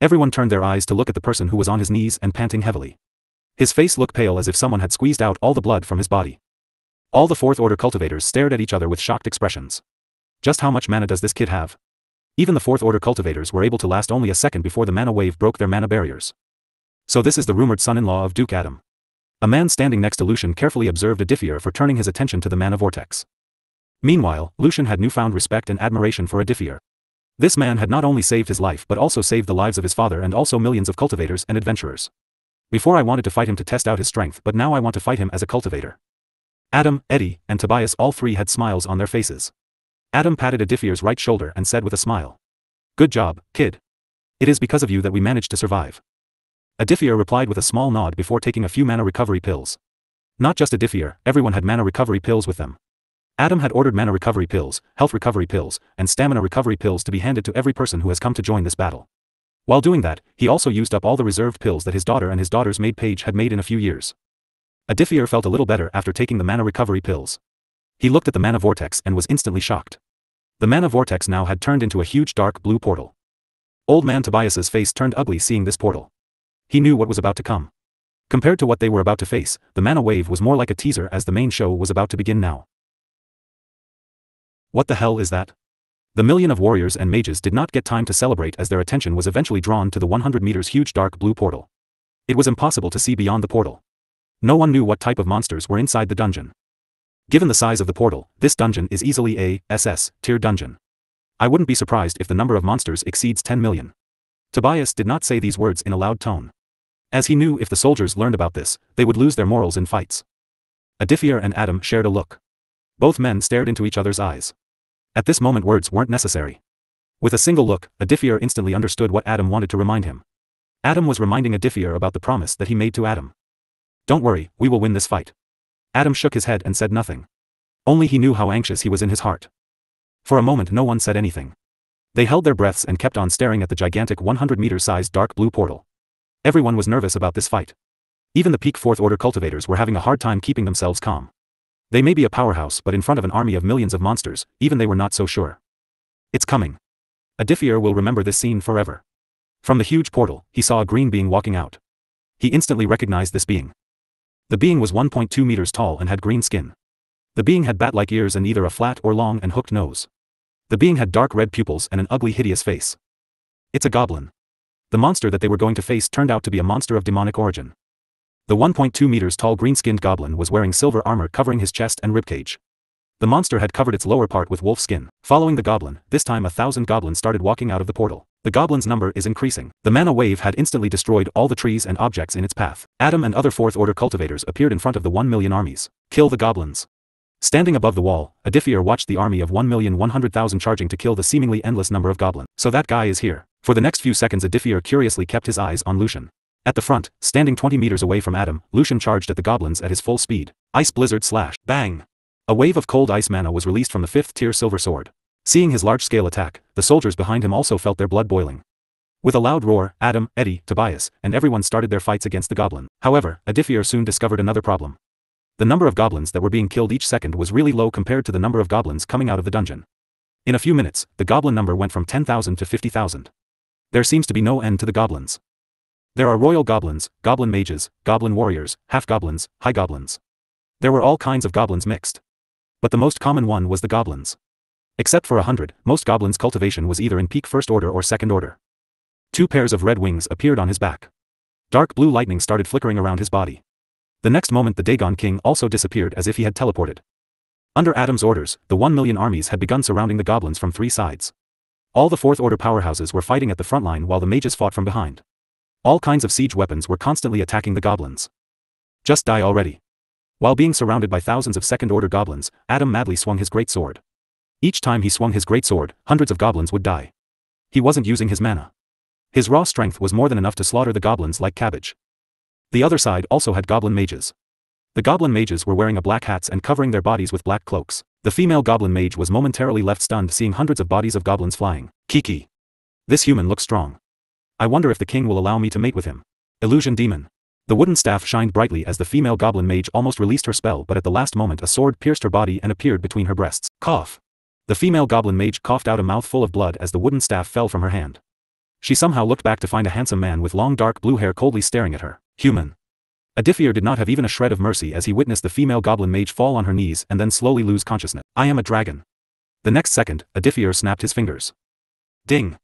Everyone turned their eyes to look at the person who was on his knees and panting heavily. His face looked pale as if someone had squeezed out all the blood from his body. All the Fourth Order cultivators stared at each other with shocked expressions. Just how much mana does this kid have? Even the Fourth Order cultivators were able to last only a second before the mana wave broke their mana barriers. So this is the rumored son-in-law of Duke Adam. A man standing next to Lucian carefully observed Aditya for turning his attention to the mana vortex. Meanwhile, Lucian had newfound respect and admiration for Aditya. This man had not only saved his life but also saved the lives of his father and also millions of cultivators and adventurers. Before I wanted to fight him to test out his strength, but now I want to fight him as a cultivator. Adam, Eddie, and Tobias all three had smiles on their faces. Adam patted Aditya's right shoulder and said with a smile. Good job, kid. It is because of you that we managed to survive. Aditya replied with a small nod before taking a few mana recovery pills. Not just Aditya, everyone had mana recovery pills with them. Adam had ordered mana recovery pills, health recovery pills, and stamina recovery pills to be handed to every person who has come to join this battle. While doing that, he also used up all the reserved pills that his daughter and his daughter's maid page had made in a few years. Aditya felt a little better after taking the mana recovery pills. He looked at the mana vortex and was instantly shocked. The mana vortex now had turned into a huge dark blue portal. Old man Tobias's face turned ugly seeing this portal. He knew what was about to come. Compared to what they were about to face, the mana wave was more like a teaser as the main show was about to begin now. What the hell is that? The million of warriors and mages did not get time to celebrate as their attention was eventually drawn to the 100 meters huge dark blue portal. It was impossible to see beyond the portal. No one knew what type of monsters were inside the dungeon. Given the size of the portal, this dungeon is easily a SS tier dungeon. I wouldn't be surprised if the number of monsters exceeds 10 million. Tobias did not say these words in a loud tone. As he knew if the soldiers learned about this, they would lose their morals in fights. Aditya and Adam shared a look. Both men stared into each other's eyes. At this moment words weren't necessary. With a single look, Aditya instantly understood what Adam wanted to remind him. Adam was reminding Aditya about the promise that he made to Adam. Don't worry, we will win this fight. Adam shook his head and said nothing. Only he knew how anxious he was in his heart. For a moment no one said anything. They held their breaths and kept on staring at the gigantic 100-meter-sized dark blue portal. Everyone was nervous about this fight. Even the peak Fourth Order cultivators were having a hard time keeping themselves calm. They may be a powerhouse but in front of an army of millions of monsters, even they were not so sure. It's coming. Aditya will remember this scene forever. From the huge portal, he saw a green being walking out. He instantly recognized this being. The being was 1.2 meters tall and had green skin. The being had bat-like ears and either a flat or long and hooked nose. The being had dark red pupils and an ugly hideous face. It's a goblin. The monster that they were going to face turned out to be a monster of demonic origin. The 1.2 meters tall green-skinned goblin was wearing silver armor covering his chest and ribcage. The monster had covered its lower part with wolf skin. Following the goblin, this time 1,000 goblins started walking out of the portal. The goblin's number is increasing. The mana wave had instantly destroyed all the trees and objects in its path. Adam and other Fourth Order cultivators appeared in front of the 1 million armies. Kill the goblins. Standing above the wall, Aditya watched the army of 1,100,000 charging to kill the seemingly endless number of goblins. So that guy is here. For the next few seconds Aditya curiously kept his eyes on Lucian. At the front, standing 20 meters away from Adam, Lucian charged at the goblins at his full speed. Ice blizzard slash. Bang! A wave of cold ice mana was released from the 5th tier silver sword. Seeing his large-scale attack, the soldiers behind him also felt their blood boiling. With a loud roar, Adam, Eddie, Tobias, and everyone started their fights against the goblin. However, Aditya soon discovered another problem. The number of goblins that were being killed each second was really low compared to the number of goblins coming out of the dungeon. In a few minutes, the goblin number went from 10,000 to 50,000. There seems to be no end to the goblins. There are royal goblins, goblin mages, goblin warriors, half-goblins, high goblins. There were all kinds of goblins mixed. But the most common one was the goblins. Except for 100, most goblins' cultivation was either in peak first order or second order. 2 pairs of red wings appeared on his back. Dark blue lightning started flickering around his body. The next moment the Dagon King also disappeared as if he had teleported. Under Adam's orders, the 1 million armies had begun surrounding the goblins from 3 sides. All the fourth order powerhouses were fighting at the front line while the mages fought from behind. All kinds of siege weapons were constantly attacking the goblins. Just die already. While being surrounded by thousands of second order goblins, Adam madly swung his great sword. Each time he swung his great sword, hundreds of goblins would die. He wasn't using his mana. His raw strength was more than enough to slaughter the goblins like cabbage. The other side also had goblin mages. The goblin mages were wearing black hats and covering their bodies with black cloaks. The female goblin mage was momentarily left stunned seeing hundreds of bodies of goblins flying. Kiki. This human looks strong. I wonder if the king will allow me to mate with him. Illusion demon. The wooden staff shined brightly as the female goblin mage almost released her spell, but at the last moment a sword pierced her body and appeared between her breasts. Cough. The female goblin mage coughed out a mouthful of blood as the wooden staff fell from her hand. She somehow looked back to find a handsome man with long dark blue hair coldly staring at her. Human. Aditya did not have even a shred of mercy as he witnessed the female goblin mage fall on her knees and then slowly lose consciousness. I am a dragon. The next second, Aditya snapped his fingers. Ding.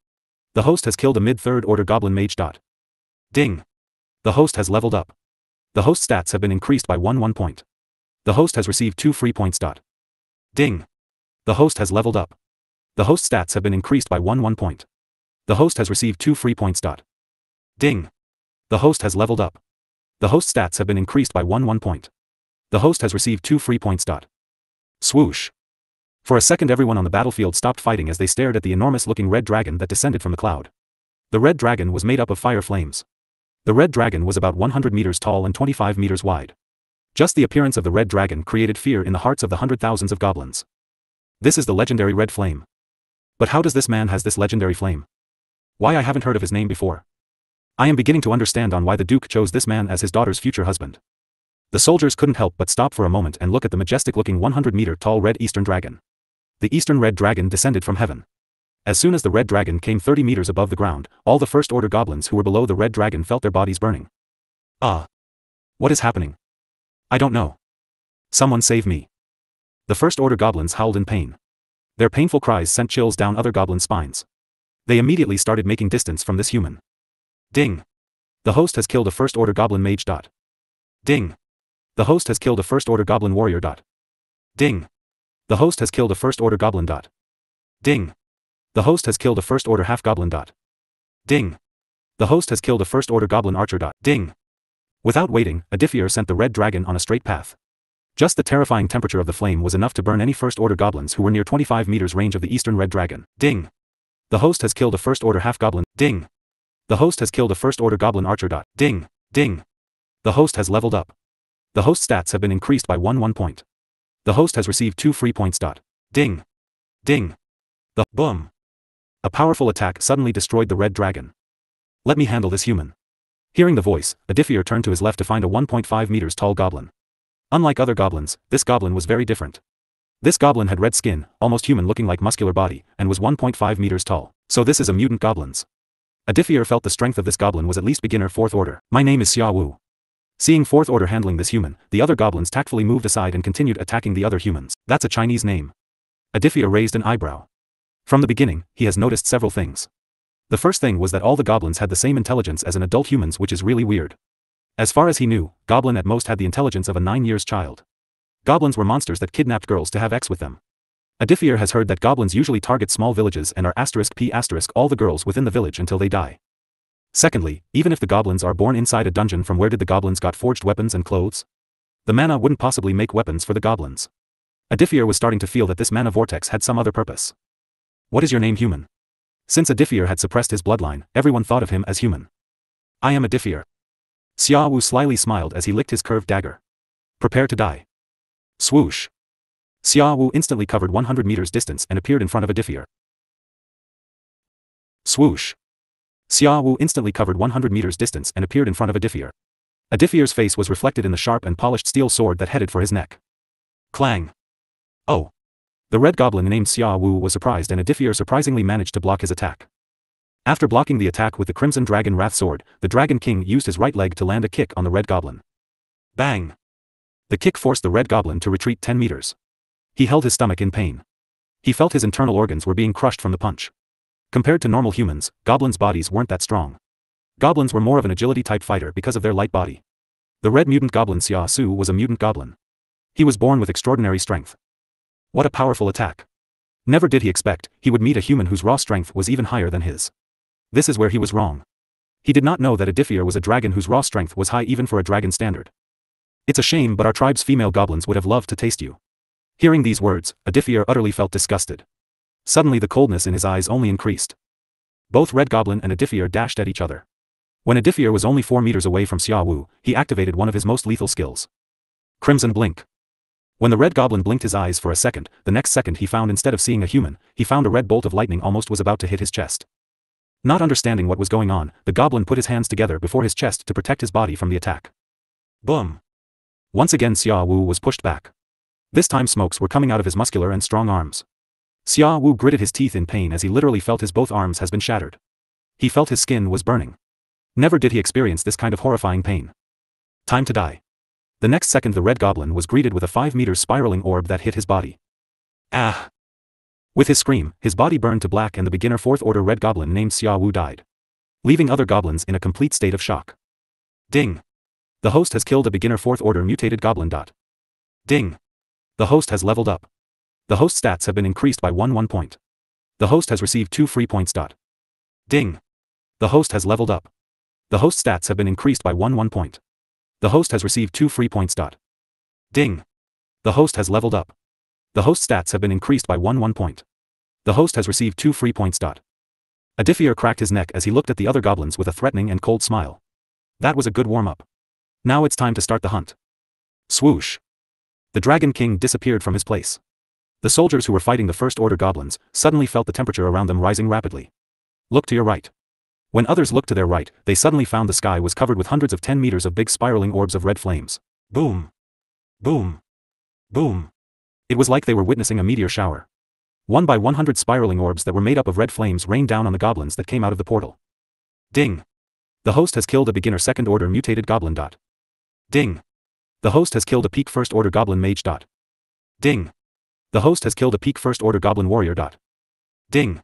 The host has killed a mid-third order goblin mage. Ding. The host has leveled up. The host stats have been increased by 1 point. The host has received 2 free points. Ding. The host has leveled up. The host stats have been increased by 1 point. The host has received 2 free points. Ding. The host has leveled up. The host stats have been increased by 1 point. The host has received 2 free points. Swoosh. For a second everyone on the battlefield stopped fighting as they stared at the enormous-looking red dragon that descended from the cloud. The red dragon was made up of fire flames. The red dragon was about 100 meters tall and 25 meters wide. Just the appearance of the red dragon created fear in the hearts of the hundred thousands of goblins. This is the legendary red flame. But how does this man has this legendary flame? Why I haven't heard of his name before. I am beginning to understand on why the Duke chose this man as his daughter's future husband. The soldiers couldn't help but stop for a moment and look at the majestic-looking 100-meter-tall red eastern dragon. The eastern red dragon descended from heaven. As soon as the red dragon came 30 meters above the ground, all the first-order goblins who were below the red dragon felt their bodies burning. Ah! What is happening? I don't know. Someone save me. The first-order goblins howled in pain. Their painful cries sent chills down other goblin spines. They immediately started making distance from this human. Ding. The host has killed a first-order goblin mage. Ding. The host has killed a first-order goblin warrior. Ding. The host has killed a first-order goblin. Ding. The host has killed a first-order half-goblin. Ding. The host has killed a first-order goblin archer. Ding. Without waiting, Aditya sent the red dragon on a straight path. Just the terrifying temperature of the flame was enough to burn any first-order goblins who were near 25 meters range of the eastern red dragon. Ding. The host has killed a first-order half-goblin. Ding. The host has killed a first-order goblin archer. Ding. Ding. The host has leveled up. The host stats have been increased by 1 point. The host has received 2 free points. Ding. Ding. The boom. A powerful attack suddenly destroyed the red dragon. Let me handle this human. Hearing the voice, Aditya turned to his left to find a 1.5 meters tall goblin. Unlike other goblins, this goblin was very different. This goblin had red skin, almost human-looking like muscular body, and was 1.5 meters tall. So this is a mutant goblins. Aditya felt the strength of this goblin was at least beginner 4th order. My name is Xia Wu. Seeing 4th order handling this human, the other goblins tactfully moved aside and continued attacking the other humans. That's a Chinese name. Aditya raised an eyebrow. From the beginning, he has noticed several things. The first thing was that all the goblins had the same intelligence as an adult humans, which is really weird. As far as he knew, goblin at most had the intelligence of a 9-year child. Goblins were monsters that kidnapped girls to have sex with them. Aditya has heard that goblins usually target small villages and are *p* all the girls within the village until they die. Secondly, even if the goblins are born inside a dungeon, from where did the goblins got forged weapons and clothes? The mana wouldn't possibly make weapons for the goblins. Aditya was starting to feel that this mana vortex had some other purpose. What is your name, human? Since Aditya had suppressed his bloodline, everyone thought of him as human. I am Aditya. Xia Wu slyly smiled as he licked his curved dagger. Prepare to die. Swoosh. Xia Wu instantly covered 100 meters distance and appeared in front of Aditya. Swoosh. Xia Wu instantly covered 100 meters distance and appeared in front of Aditya. Aditya's face was reflected in the sharp and polished steel sword that headed for his neck. Clang. Oh. The red goblin named Xia Wu was surprised, and Aditya surprisingly managed to block his attack. After blocking the attack with the Crimson Dragon Wrath Sword, the Dragon King used his right leg to land a kick on the Red Goblin. Bang! The kick forced the Red Goblin to retreat 10 meters. He held his stomach in pain. He felt his internal organs were being crushed from the punch. Compared to normal humans, goblins' bodies weren't that strong. Goblins were more of an agility-type fighter because of their light body. The red mutant goblin Xia Su was a mutant goblin. He was born with extraordinary strength. What a powerful attack. Never did he expect he would meet a human whose raw strength was even higher than his. This is where he was wrong. He did not know that Aditya was a dragon whose raw strength was high even for a dragon standard. It's a shame, but our tribe's female goblins would have loved to taste you. Hearing these words, Aditya utterly felt disgusted. Suddenly the coldness in his eyes only increased. Both Red Goblin and Aditya dashed at each other. When Aditya was only 4 meters away from Xia Wu, he activated one of his most lethal skills. Crimson Blink. When the Red Goblin blinked his eyes for a second, the next second he found instead of seeing a human, he found a red bolt of lightning almost was about to hit his chest. Not understanding what was going on, the goblin put his hands together before his chest to protect his body from the attack. Boom! Once again Xia Wu was pushed back. This time smokes were coming out of his muscular and strong arms. Xia Wu gritted his teeth in pain as he literally felt his both arms has been shattered. He felt his skin was burning. Never did he experience this kind of horrifying pain. Time to die. The next second the Red Goblin was greeted with a 5 meters spiraling orb that hit his body. Ah! With his scream, his body burned to black and the beginner 4th order Red Goblin named Xia Wu died. Leaving other goblins in a complete state of shock. Ding! The host has killed a beginner 4th order mutated goblin. Ding! The host has leveled up. The host stats have been increased by 1 point. The host has received 2 free points. Ding! The host has leveled up. The host stats have been increased by 1 point. The host has received 2 free points. Ding! The host has leveled up. The host stats have been increased by 1 point. The host has received 2 free points. Aditya cracked his neck as he looked at the other goblins with a threatening and cold smile. That was a good warm-up. Now it's time to start the hunt. Swoosh! The Dragon King disappeared from his place. The soldiers who were fighting the First Order goblins suddenly felt the temperature around them rising rapidly. Look to your right. When others looked to their right, they suddenly found the sky was covered with hundreds of 10 meters of big spiraling orbs of red flames. Boom! Boom! Boom! It was like they were witnessing a meteor shower. 1 by 100 spiraling orbs that were made up of red flames rained down on the goblins that came out of the portal. Ding! The host has killed a beginner 2nd order mutated goblin. Ding! The host has killed a peak 1st order goblin mage. Ding! The host has killed a peak 1st order goblin warrior. Ding!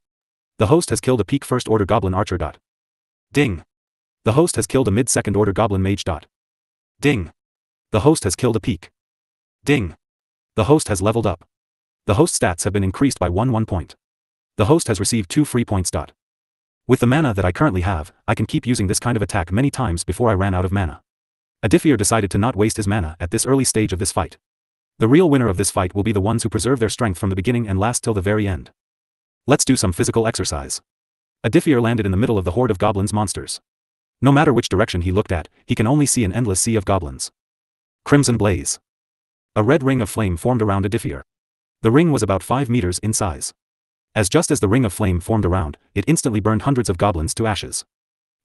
The host has killed a peak 1st order goblin archer. Ding! The host has killed a mid 2nd order goblin mage. Ding! The host has killed a peak. Ding! The host has leveled up. The host stats have been increased by 1 point. The host has received 2 free points. With the mana that I currently have, I can keep using this kind of attack many times before I ran out of mana. Aditya decided to not waste his mana at this early stage of this fight. The real winner of this fight will be the ones who preserve their strength from the beginning and last till the very end. Let's do some physical exercise. Aditya landed in the middle of the horde of goblins monsters. No matter which direction he looked at, he can only see an endless sea of goblins. Crimson blaze. A red ring of flame formed around Aditya. The ring was about 5 meters in size. Just as the ring of flame formed around, it instantly burned hundreds of goblins to ashes.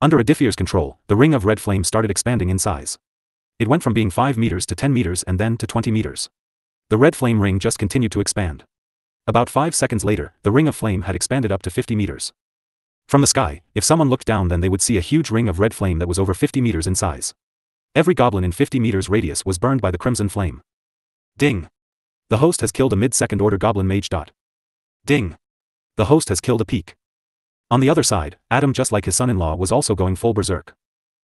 Under Aditya's control, the ring of red flame started expanding in size. It went from being 5 meters to 10 meters and then to 20 meters. The red flame ring just continued to expand. About 5 seconds later, the ring of flame had expanded up to 50 meters. From the sky, if someone looked down, then they would see a huge ring of red flame that was over 50 meters in size. Every goblin in 50 meters radius was burned by the crimson flame. Ding! The host has killed a mid 2nd order goblin mage. Ding! The host has killed a peak. On the other side, Adam, just like his son-in-law, was also going full berserk.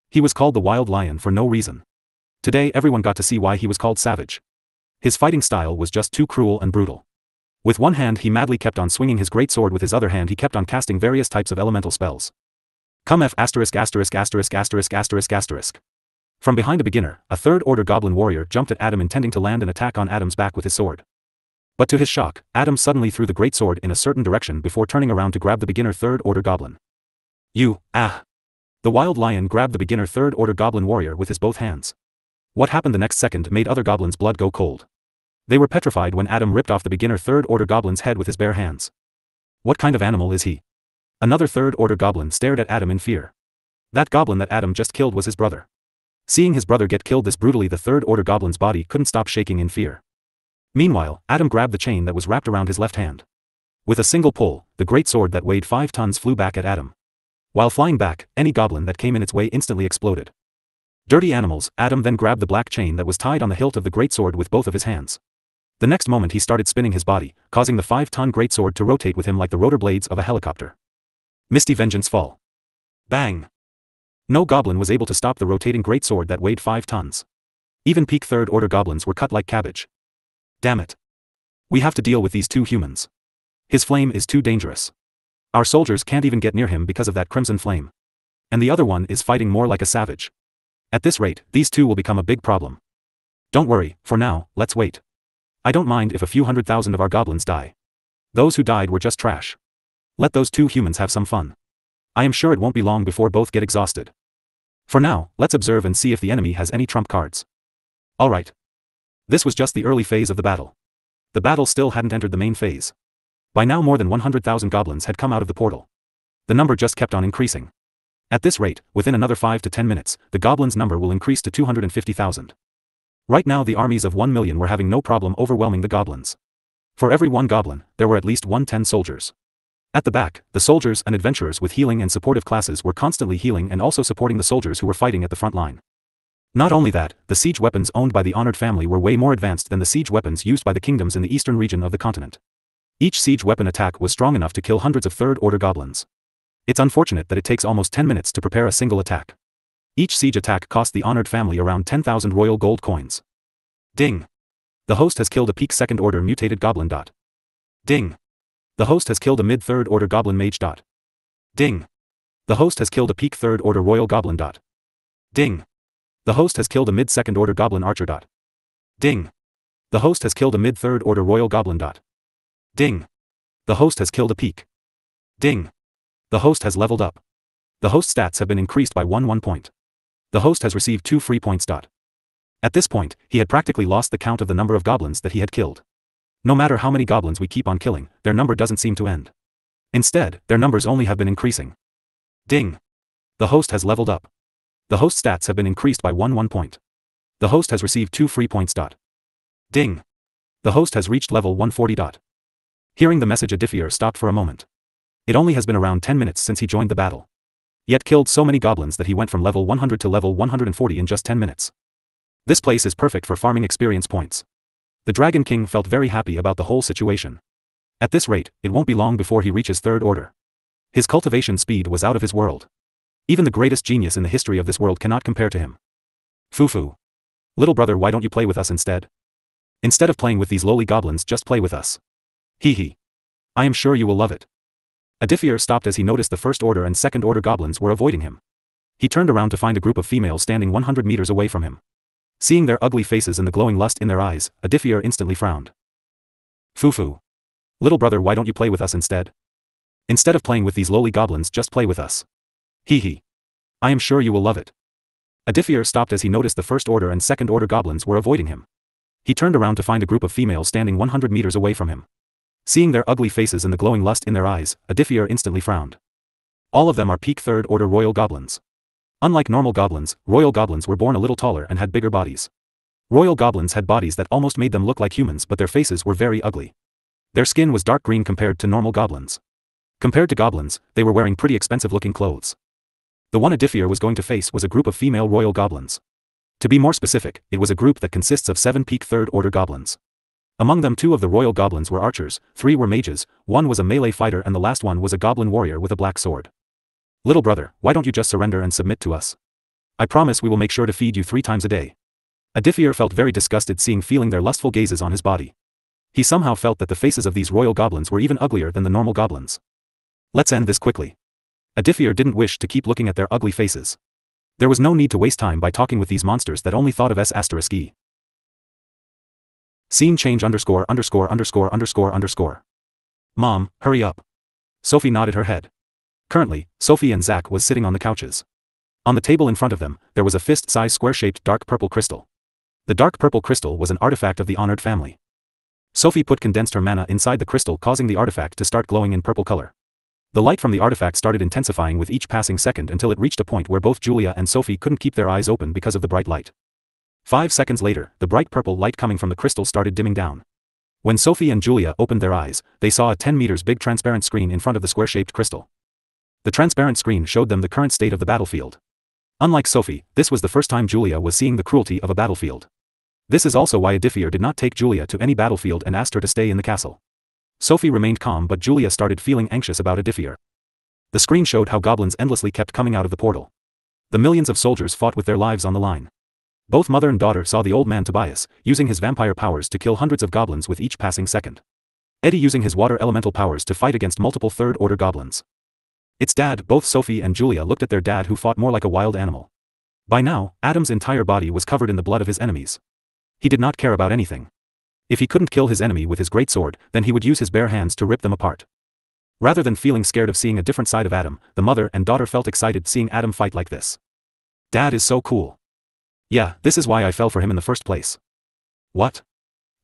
He was called the Wild Lion for no reason. Today everyone got to see why he was called Savage. His fighting style was just too cruel and brutal. With one hand he madly kept on swinging his great sword, with his other hand he kept on casting various types of elemental spells. Come F**************. From behind a beginner, a 3rd order goblin warrior jumped at Adam, intending to land an attack on Adam's back with his sword. But to his shock, Adam suddenly threw the great sword in a certain direction before turning around to grab the beginner 3rd order goblin. The Wild Lion grabbed the beginner 3rd order goblin warrior with his both hands. What happened the next second made other goblins' blood go cold. They were petrified when Adam ripped off the beginner 3rd order goblin's head with his bare hands. What kind of animal is he? Another 3rd order goblin stared at Adam in fear. That goblin that Adam just killed was his brother. Seeing his brother get killed this brutally, the 3rd order goblin's body couldn't stop shaking in fear. Meanwhile, Adam grabbed the chain that was wrapped around his left hand. With a single pull, the great sword that weighed 5 tons flew back at Adam. While flying back, any goblin that came in its way instantly exploded. Dirty animals. Adam then grabbed the black chain that was tied on the hilt of the greatsword with both of his hands. The next moment he started spinning his body, causing the 5-ton greatsword to rotate with him like the rotor blades of a helicopter. Misty Vengeance Fall. Bang! No goblin was able to stop the rotating greatsword that weighed 5 tons. Even peak third-order goblins were cut like cabbage. Damn it. We have to deal with these 2 humans. His flame is too dangerous. Our soldiers can't even get near him because of that crimson flame. And the other one is fighting more like a savage. At this rate, these 2 will become a big problem. Don't worry, for now, let's wait. I don't mind if a few 100,000 of our goblins die. Those who died were just trash. Let those 2 humans have some fun. I am sure it won't be long before both get exhausted. For now, let's observe and see if the enemy has any trump cards. Alright. This was just the early phase of the battle. The battle still hadn't entered the main phase. By now more than 100,000 goblins had come out of the portal. The number just kept on increasing. At this rate, within another 5 to 10 minutes, the goblins' number will increase to 250,000. Right now the armies of 1 million were having no problem overwhelming the goblins. For every 1 goblin, there were at least 110 soldiers. At the back, the soldiers and adventurers with healing and supportive classes were constantly healing and also supporting the soldiers who were fighting at the front line. Not only that, the siege weapons owned by the honored family were way more advanced than the siege weapons used by the kingdoms in the eastern region of the continent. Each siege weapon attack was strong enough to kill hundreds of third-order goblins. It's unfortunate that it takes almost 10 minutes to prepare a single attack. Each siege attack cost the honored family around 10,000 royal gold coins. Ding! The host has killed a peak second-order mutated goblin. Ding! The host has killed a mid-third-order goblin mage. Ding! The host has killed a peak third-order royal goblin. Ding! The host has killed a mid-second-order goblin archer. Ding! The host has killed a mid-third-order royal goblin. Ding! The host has killed a peak. Ding! The host has leveled up. The host stats have been increased by 1 point. The host has received 2 free points. At this point, he had practically lost the count of the number of goblins that he had killed. No matter how many goblins we keep on killing, their number doesn't seem to end. Instead, their numbers only have been increasing. Ding! The host has leveled up. The host stats have been increased by 1 point. The host has received 2 free points. Ding! The host has reached level 140. Hearing the message, Aditya stopped for a moment. It only has been around 10 minutes since he joined the battle. Yet killed so many goblins that he went from level 100 to level 140 in just 10 minutes. This place is perfect for farming experience points. The Dragon King felt very happy about the whole situation. At this rate, it won't be long before he reaches third order. His cultivation speed was out of his world. Even the greatest genius in the history of this world cannot compare to him. Foo-foo. Little brother, why don't you play with us instead? Instead of playing with these lowly goblins, just play with us. Hee hee. I am sure you will love it. Aditya stopped as he noticed the first order and second order goblins were avoiding him. He turned around to find a group of females standing 100 meters away from him. Seeing their ugly faces and the glowing lust in their eyes, Aditya instantly frowned. Foo-foo. Little brother, why don't you play with us instead? Instead of playing with these lowly goblins, just play with us. Hee hee. I am sure you will love it. Aditya stopped as he noticed the first order and second order goblins were avoiding him. He turned around to find a group of females standing 100 meters away from him. Seeing their ugly faces and the glowing lust in their eyes, Aditya instantly frowned. All of them are peak third order royal goblins. Unlike normal goblins, royal goblins were born a little taller and had bigger bodies. Royal goblins had bodies that almost made them look like humans, but their faces were very ugly. Their skin was dark green compared to normal goblins. Compared to goblins, they were wearing pretty expensive looking clothes. The one Aditya was going to face was a group of female royal goblins. To be more specific, it was a group that consists of 7 peak third order goblins. Among them 2 of the royal goblins were archers, 3 were mages, 1 was a melee fighter, and the last one was a goblin warrior with a black sword. Little brother, why don't you just surrender and submit to us? I promise we will make sure to feed you 3 times a day. Aditya felt very disgusted feeling their lustful gazes on his body. He somehow felt that the faces of these royal goblins were even uglier than the normal goblins. Let's end this quickly. Aditya didn't wish to keep looking at their ugly faces. There was no need to waste time by talking with these monsters that only thought of S***E. Scene change _______. Mom, hurry up. Sophie nodded her head. Currently, Sophie and Zach was sitting on the couches. On the table in front of them, there was a fist-sized square-shaped dark purple crystal. The dark purple crystal was an artifact of the honored family. Sophie condensed her mana inside the crystal, causing the artifact to start glowing in purple color. The light from the artifact started intensifying with each passing second until it reached a point where both Julia and Sophie couldn't keep their eyes open because of the bright light. 5 seconds later, the bright purple light coming from the crystal started dimming down. When Sophie and Julia opened their eyes, they saw a 10 meters big transparent screen in front of the square-shaped crystal. The transparent screen showed them the current state of the battlefield. Unlike Sophie, this was the first time Julia was seeing the cruelty of a battlefield. This is also why Aditya did not take Julia to any battlefield and asked her to stay in the castle. Sophie remained calm, but Julia started feeling anxious about Aditya. The screen showed how goblins endlessly kept coming out of the portal. The millions of soldiers fought with their lives on the line. Both mother and daughter saw the old man Tobias, using his vampire powers to kill hundreds of goblins with each passing second. Eddie using his water elemental powers to fight against multiple third-order goblins. Its dad, both Sophie and Julia looked at their dad, who fought more like a wild animal. By now, Adam's entire body was covered in the blood of his enemies. He did not care about anything. If he couldn't kill his enemy with his great sword, then he would use his bare hands to rip them apart. Rather than feeling scared of seeing a different side of Adam, the mother and daughter felt excited seeing Adam fight like this. Dad is so cool. Yeah, this is why I fell for him in the first place. What?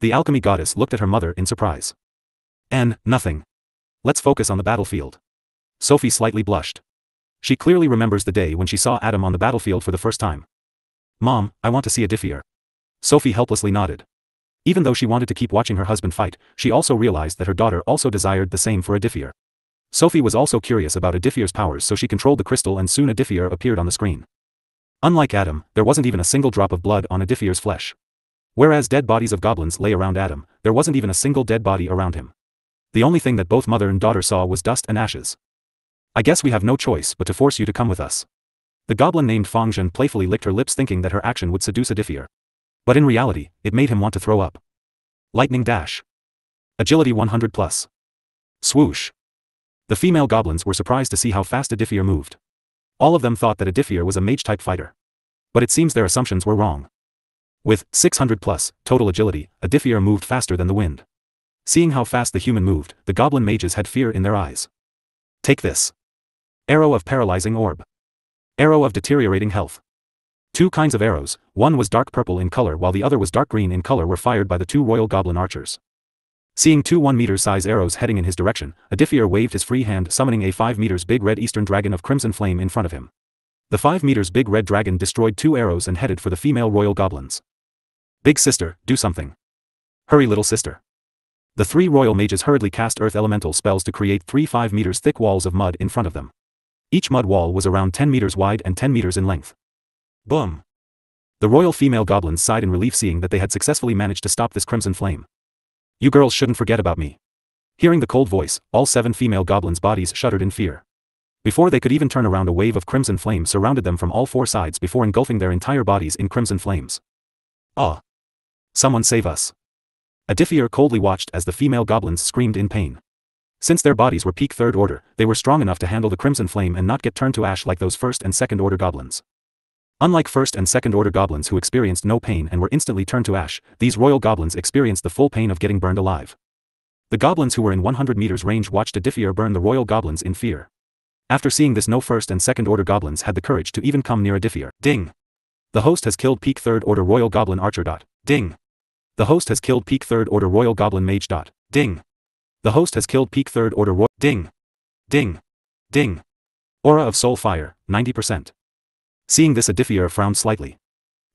The alchemy goddess looked at her mother in surprise. Nothing. Let's focus on the battlefield. Sophie slightly blushed. She clearly remembers the day when she saw Adam on the battlefield for the first time. Mom, I want to see Aditya. Sophie helplessly nodded. Even though she wanted to keep watching her husband fight, she also realized that her daughter also desired the same for Aditya. Sophie was also curious about Aditya's powers, so she controlled the crystal and soon Aditya appeared on the screen. Unlike Adam, there wasn't even a single drop of blood on Aditya's flesh. Whereas dead bodies of goblins lay around Adam, there wasn't even a single dead body around him. The only thing that both mother and daughter saw was dust and ashes. I guess we have no choice but to force you to come with us. The goblin named Fangzhen playfully licked her lips, thinking that her action would seduce Aditya. But in reality, it made him want to throw up. Lightning dash. Agility 100 plus. Swoosh. The female goblins were surprised to see how fast Aditya moved. All of them thought that Aditya was a mage-type fighter. But it seems their assumptions were wrong. With 600 plus total agility, Aditya moved faster than the wind. Seeing how fast the human moved, the goblin mages had fear in their eyes. Take this. Arrow of paralyzing orb. Arrow of deteriorating health. Two kinds of arrows, one was dark purple in color while the other was dark green in color, were fired by the two royal goblin archers. Seeing two 1-meter size arrows heading in his direction, Aditya waved his free hand, summoning a 5 meters big red eastern dragon of crimson flame in front of him. The 5 meters big red dragon destroyed 2 arrows and headed for the female royal goblins. Big sister, do something. Hurry, little sister. The 3 royal mages hurriedly cast earth elemental spells to create 3 5 meters thick walls of mud in front of them. Each mud wall was around 10 meters wide and 10 meters in length. Boom! The royal female goblins sighed in relief, seeing that they had successfully managed to stop this crimson flame. You girls shouldn't forget about me. Hearing the cold voice, all 7 female goblins' bodies shuddered in fear. Before they could even turn around, a wave of crimson flame surrounded them from all 4 sides before engulfing their entire bodies in crimson flames. Ah! Someone save us! Aditya coldly watched as the female goblins screamed in pain. Since their bodies were peak 3rd order, they were strong enough to handle the crimson flame and not get turned to ash like those 1st and 2nd order goblins. Unlike 1st and 2nd order goblins who experienced no pain and were instantly turned to ash, these royal goblins experienced the full pain of getting burned alive. The goblins who were in 100 meters range watched Aditya burn the royal goblins in fear. After seeing this, no 1st and 2nd order goblins had the courage to even come near Aditya. Ding! The host has killed peak 3rd order royal goblin archer. Ding! The host has killed peak 3rd order royal goblin mage. Ding! The host has killed peak 3rd order royal. Ding! Ding! Ding! Aura of soul fire, 90%. Seeing this, Aditya frowned slightly.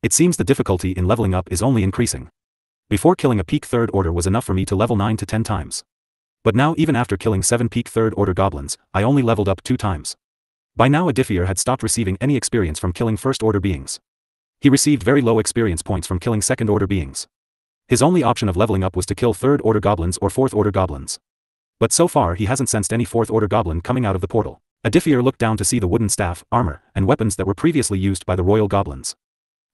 It seems the difficulty in leveling up is only increasing. Before, killing a peak 3rd order was enough for me to level 9 to 10 times. But now, even after killing 7 peak 3rd order goblins, I only leveled up 2 times. By now Aditya had stopped receiving any experience from killing 1st order beings. He received very low experience points from killing 2nd order beings. His only option of leveling up was to kill 3rd order goblins or 4th order goblins. But so far he hasn't sensed any 4th order goblin coming out of the portal. Aditya looked down to see the wooden staff, armor, and weapons that were previously used by the royal goblins.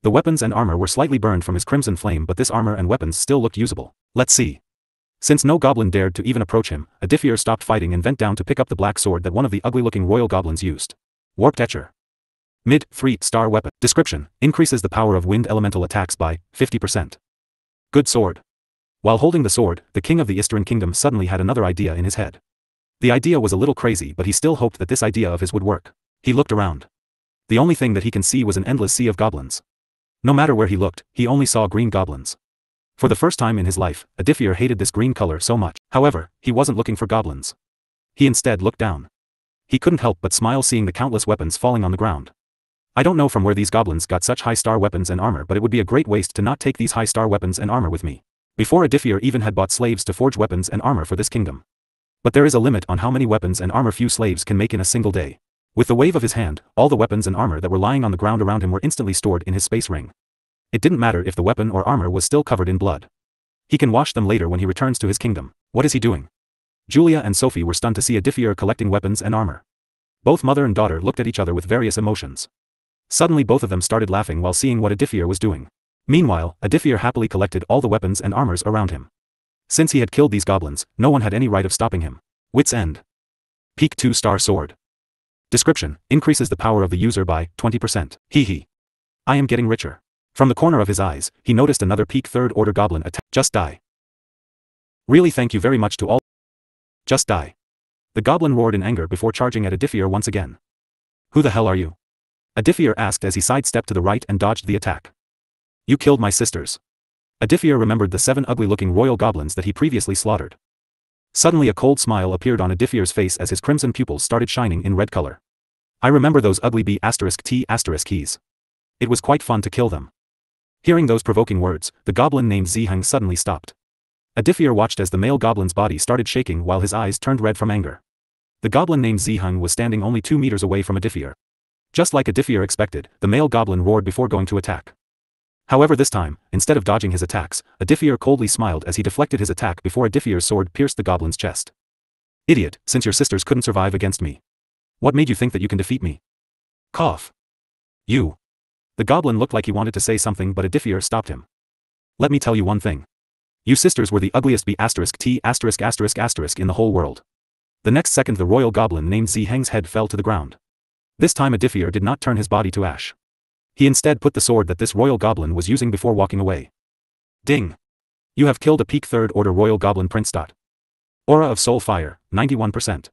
The weapons and armor were slightly burned from his crimson flame, but this armor and weapons still looked usable. Let's see. Since no goblin dared to even approach him, Aditya stopped fighting and bent down to pick up the black sword that one of the ugly-looking royal goblins used. Warped Etcher. Mid, 3-star weapon. Description: increases the power of wind elemental attacks by 50%. Good sword. While holding the sword, the king of the Eastern Kingdom suddenly had another idea in his head. The idea was a little crazy, but he still hoped that this idea of his would work. He looked around. The only thing that he can see was an endless sea of goblins. No matter where he looked, he only saw green goblins. For the first time in his life, Aditya hated this green color so much. However, he wasn't looking for goblins. He instead looked down. He couldn't help but smile seeing the countless weapons falling on the ground. I don't know from where these goblins got such high-star weapons and armor, but it would be a great waste to not take these high-star weapons and armor with me. Before, Aditya even had bought slaves to forge weapons and armor for this kingdom. But there is a limit on how many weapons and armor few slaves can make in a single day. With the wave of his hand, all the weapons and armor that were lying on the ground around him were instantly stored in his space ring. It didn't matter if the weapon or armor was still covered in blood. He can wash them later when he returns to his kingdom. What is he doing? Julia and Sophie were stunned to see Aditya collecting weapons and armor. Both mother and daughter looked at each other with various emotions. Suddenly both of them started laughing while seeing what Aditya was doing. Meanwhile, Aditya happily collected all the weapons and armors around him. Since he had killed these goblins, no one had any right of stopping him. Wit's End. Peak 2-star sword. Description: increases the power of the user by 20%. Hee. I am getting richer. From the corner of his eyes, he noticed another peak 3rd order goblin attack. Just die. Really, thank you very much to all. Just die. The goblin roared in anger before charging at Aditya once again. Who the hell are you? Aditya asked as he sidestepped to the right and dodged the attack. You killed my sisters. Aditya remembered the 7 ugly-looking royal goblins that he previously slaughtered. Suddenly a cold smile appeared on Aditya's face as his crimson pupils started shining in red color. I remember those ugly B*T*keys. It was quite fun to kill them. Hearing those provoking words, the goblin named Ziheng suddenly stopped. Aditya watched as the male goblin's body started shaking while his eyes turned red from anger. The goblin named Ziheng was standing only 2 meters away from Aditya. Just like Aditya expected, the male goblin roared before going to attack. However, this time, instead of dodging his attacks, Aditya coldly smiled as he deflected his attack before Aditya's sword pierced the goblin's chest. Idiot, since your sisters couldn't survive against me. What made you think that you can defeat me? Cough. You. The goblin looked like he wanted to say something, but Aditya stopped him. Let me tell you one thing. You sisters were the ugliest B*T** in the whole world. The next second the royal goblin named Ziheng's head fell to the ground. This time Aditya did not turn his body to ash. He instead put the sword that this royal goblin was using before walking away. Ding. You have killed a peak 3rd order royal goblin prince. Aura of soul fire, 91%.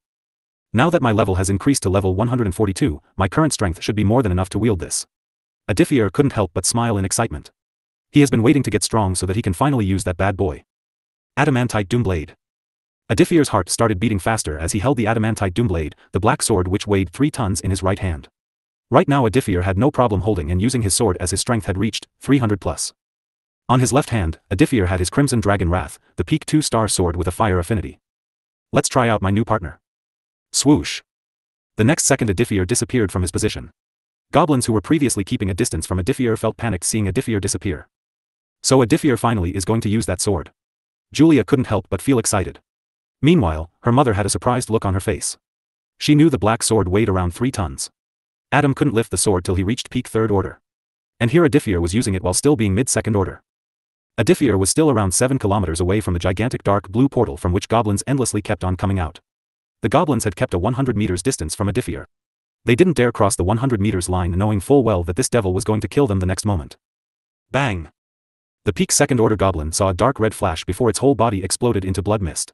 Now that my level has increased to level 142, my current strength should be more than enough to wield this. Aditya couldn't help but smile in excitement. He has been waiting to get strong so that he can finally use that bad boy. Adamantite Doomblade. Aditya's heart started beating faster as he held the Adamantite Doomblade, the black sword which weighed 3 tons in his right hand. Right now Aditya had no problem holding and using his sword as his strength had reached 300 plus. On his left hand, Aditya had his Crimson Dragon Wrath, the peak 2-star sword with a fire affinity. Let's try out my new partner. Swoosh. The next second Aditya disappeared from his position. Goblins who were previously keeping a distance from Aditya felt panicked seeing Aditya disappear. So Aditya finally is going to use that sword. Julia couldn't help but feel excited. Meanwhile, her mother had a surprised look on her face. She knew the black sword weighed around 3 tons. Adam couldn't lift the sword till he reached peak 3rd order. And here Aditya was using it while still being mid-2nd order. Aditya was still around 7 kilometers away from the gigantic dark blue portal from which goblins endlessly kept on coming out. The goblins had kept a 100 meters distance from Aditya. They didn't dare cross the 100 meters line knowing full well that this devil was going to kill them the next moment. Bang! The peak 2nd order goblin saw a dark red flash before its whole body exploded into blood mist.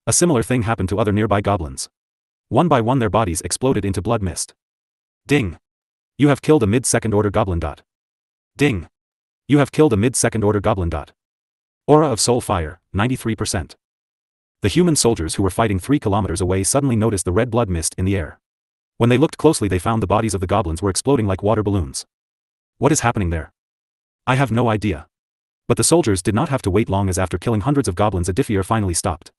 A similar thing happened to other nearby goblins. One by one their bodies exploded into blood mist. Ding! You have killed a mid-2nd order goblin. Ding! You have killed a mid-2nd order goblin. Aura of soul fire, 93%. The human soldiers who were fighting 3 kilometers away suddenly noticed the red blood mist in the air. When they looked closely they found the bodies of the goblins were exploding like water balloons. What is happening there? I have no idea. But the soldiers did not have to wait long as after killing hundreds of goblins Aditya finally stopped.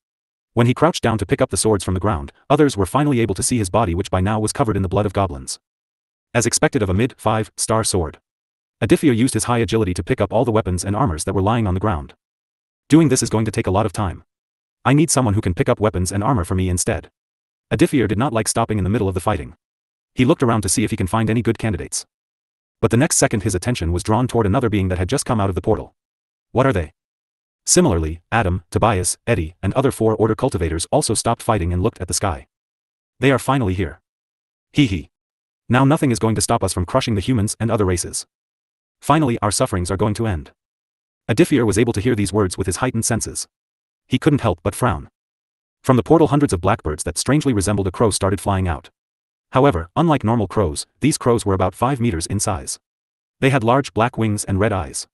When he crouched down to pick up the swords from the ground, others were finally able to see his body which by now was covered in the blood of goblins. As expected of a mid-5-star sword. Aditya used his high agility to pick up all the weapons and armors that were lying on the ground. Doing this is going to take a lot of time. I need someone who can pick up weapons and armor for me instead. Aditya did not like stopping in the middle of the fighting. He looked around to see if he can find any good candidates. But the next second his attention was drawn toward another being that had just come out of the portal. What are they? Similarly, Adam, Tobias, Eddie, and other 4-order cultivators also stopped fighting and looked at the sky. They are finally here. Hee. Now nothing is going to stop us from crushing the humans and other races. Finally our sufferings are going to end. Aditya was able to hear these words with his heightened senses. He couldn't help but frown. From the portal hundreds of blackbirds that strangely resembled a crow started flying out. However, unlike normal crows, these crows were about 5 meters in size. They had large black wings and red eyes.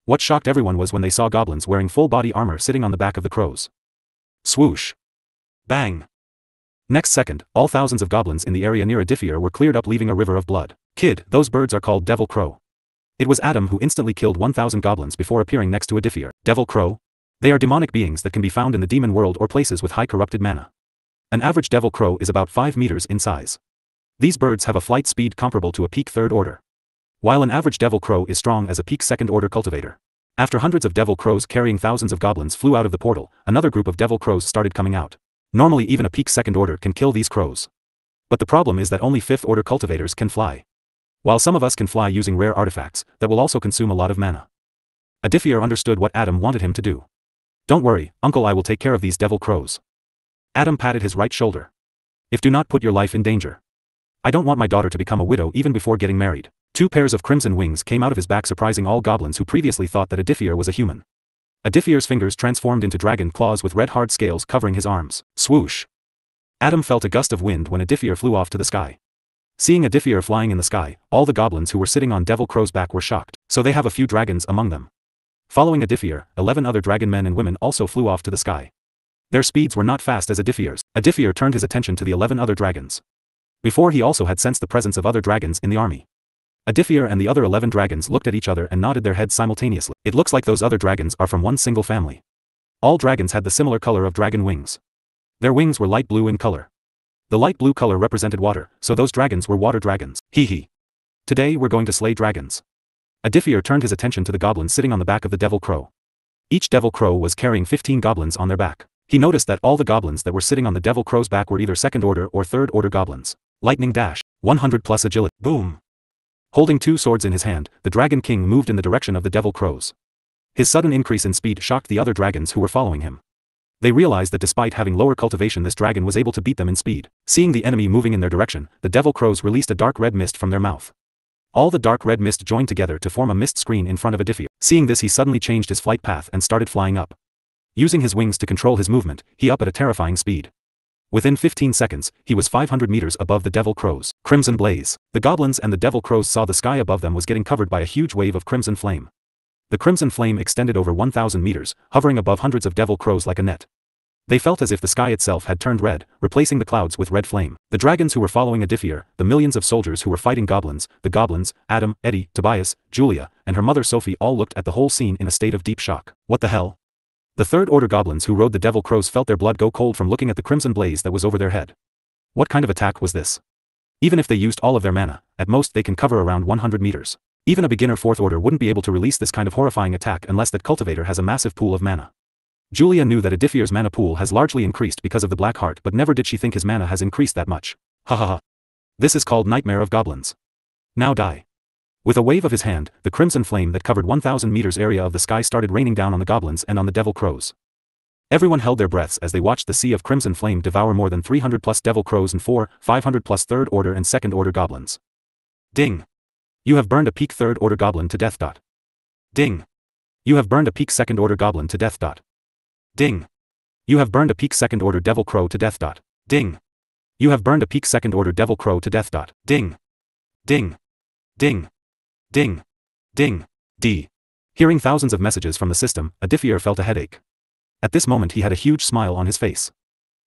What shocked everyone was when they saw goblins wearing full-body armor sitting on the back of the crows. Swoosh. Bang. Next second, all thousands of goblins in the area near Aditya were cleared up leaving a river of blood. Kid, those birds are called Devil Crow. It was Adam who instantly killed 1,000 goblins before appearing next to Aditya. Devil Crow? They are demonic beings that can be found in the demon world or places with high corrupted mana. An average devil crow is about 5 meters in size. These birds have a flight speed comparable to a peak third order, while an average devil crow is strong as a peak second order cultivator. After hundreds of devil crows carrying thousands of goblins flew out of the portal, another group of devil crows started coming out. Normally even a peak second order can kill these crows. But the problem is that only fifth order cultivators can fly. While some of us can fly using rare artifacts, that will also consume a lot of mana. Aditya understood what Adam wanted him to do. Don't worry, uncle, I will take care of these devil crows. Adam patted his right shoulder. If do not put your life in danger. I don't want my daughter to become a widow even before getting married. 2 pairs of crimson wings came out of his back, surprising all goblins who previously thought that Aditya was a human. Aditya's fingers transformed into dragon claws with red hard scales covering his arms. Swoosh! Adam felt a gust of wind when Aditya flew off to the sky. Seeing Aditya flying in the sky, all the goblins who were sitting on Devil Crow's back were shocked. So they have a few dragons among them. Following Aditya, 11 other dragon men and women also flew off to the sky. Their speeds were not fast as Aditya's. Aditya turned his attention to the 11 other dragons. Before he also had sensed the presence of other dragons in the army. Aditya and the other 11 dragons looked at each other and nodded their heads simultaneously. It looks like those other dragons are from one single family. All dragons had the similar color of dragon wings. Their wings were light blue in color. The light blue color represented water, so those dragons were water dragons. Hee hee. Today we're going to slay dragons. Aditya turned his attention to the goblins sitting on the back of the devil crow. Each devil crow was carrying 15 goblins on their back. He noticed that all the goblins that were sitting on the devil crow's back were either second order or third order goblins. Lightning dash. 100 plus agility. Boom. Holding 2 swords in his hand, the Dragon King moved in the direction of the devil crows. His sudden increase in speed shocked the other dragons who were following him. They realized that despite having lower cultivation, this dragon was able to beat them in speed. Seeing the enemy moving in their direction, the devil crows released a dark red mist from their mouth. All the dark red mist joined together to form a mist screen in front of Aditya. Seeing this, he suddenly changed his flight path and started flying up. Using his wings to control his movement, he up at a terrifying speed. Within 15 seconds, he was 500 meters above the devil crows. Crimson blaze. The goblins and the devil crows saw the sky above them was getting covered by a huge wave of crimson flame. The crimson flame extended over 1,000 meters, hovering above hundreds of devil crows like a net. They felt as if the sky itself had turned red, replacing the clouds with red flame. The dragons who were following Aditya, the millions of soldiers who were fighting goblins, the goblins, Adam, Eddie, Tobias, Julia, and her mother Sophie all looked at the whole scene in a state of deep shock. What the hell? The third order goblins who rode the devil crows felt their blood go cold from looking at the crimson blaze that was over their head. What kind of attack was this? Even if they used all of their mana, at most they can cover around 100 meters. Even a beginner fourth order wouldn't be able to release this kind of horrifying attack unless that cultivator has a massive pool of mana. Julia knew that Aditya's mana pool has largely increased because of the black heart, but never did she think his mana has increased that much. Ha ha ha. This is called Nightmare of Goblins. Now die. With a wave of his hand, the crimson flame that covered 1,000 meters area of the sky started raining down on the goblins and on the devil crows. Everyone held their breaths as they watched the sea of crimson flame devour more than 300 plus devil crows and 500 plus third order and second order goblins. Ding. You have burned a peak third order goblin to death. Ding. You have burned a peak second order goblin to death. Ding. You have burned a peak second order devil crow to death. Ding. You have burned a peak second order devil crow to death. Ding. Ding. Ding. Ding. Ding. D. Hearing thousands of messages from the system, Aditya felt a headache. At this moment he had a huge smile on his face.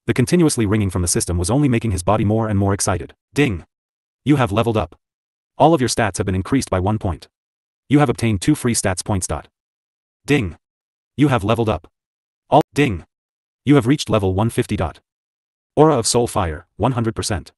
The continuously ringing from the system was only making his body more and more excited. Ding. You have leveled up. All of your stats have been increased by 1 point. You have obtained 2 free stats points. Ding. You have leveled up. Ding. You have reached level 150. Aura of Soul Fire, 100%.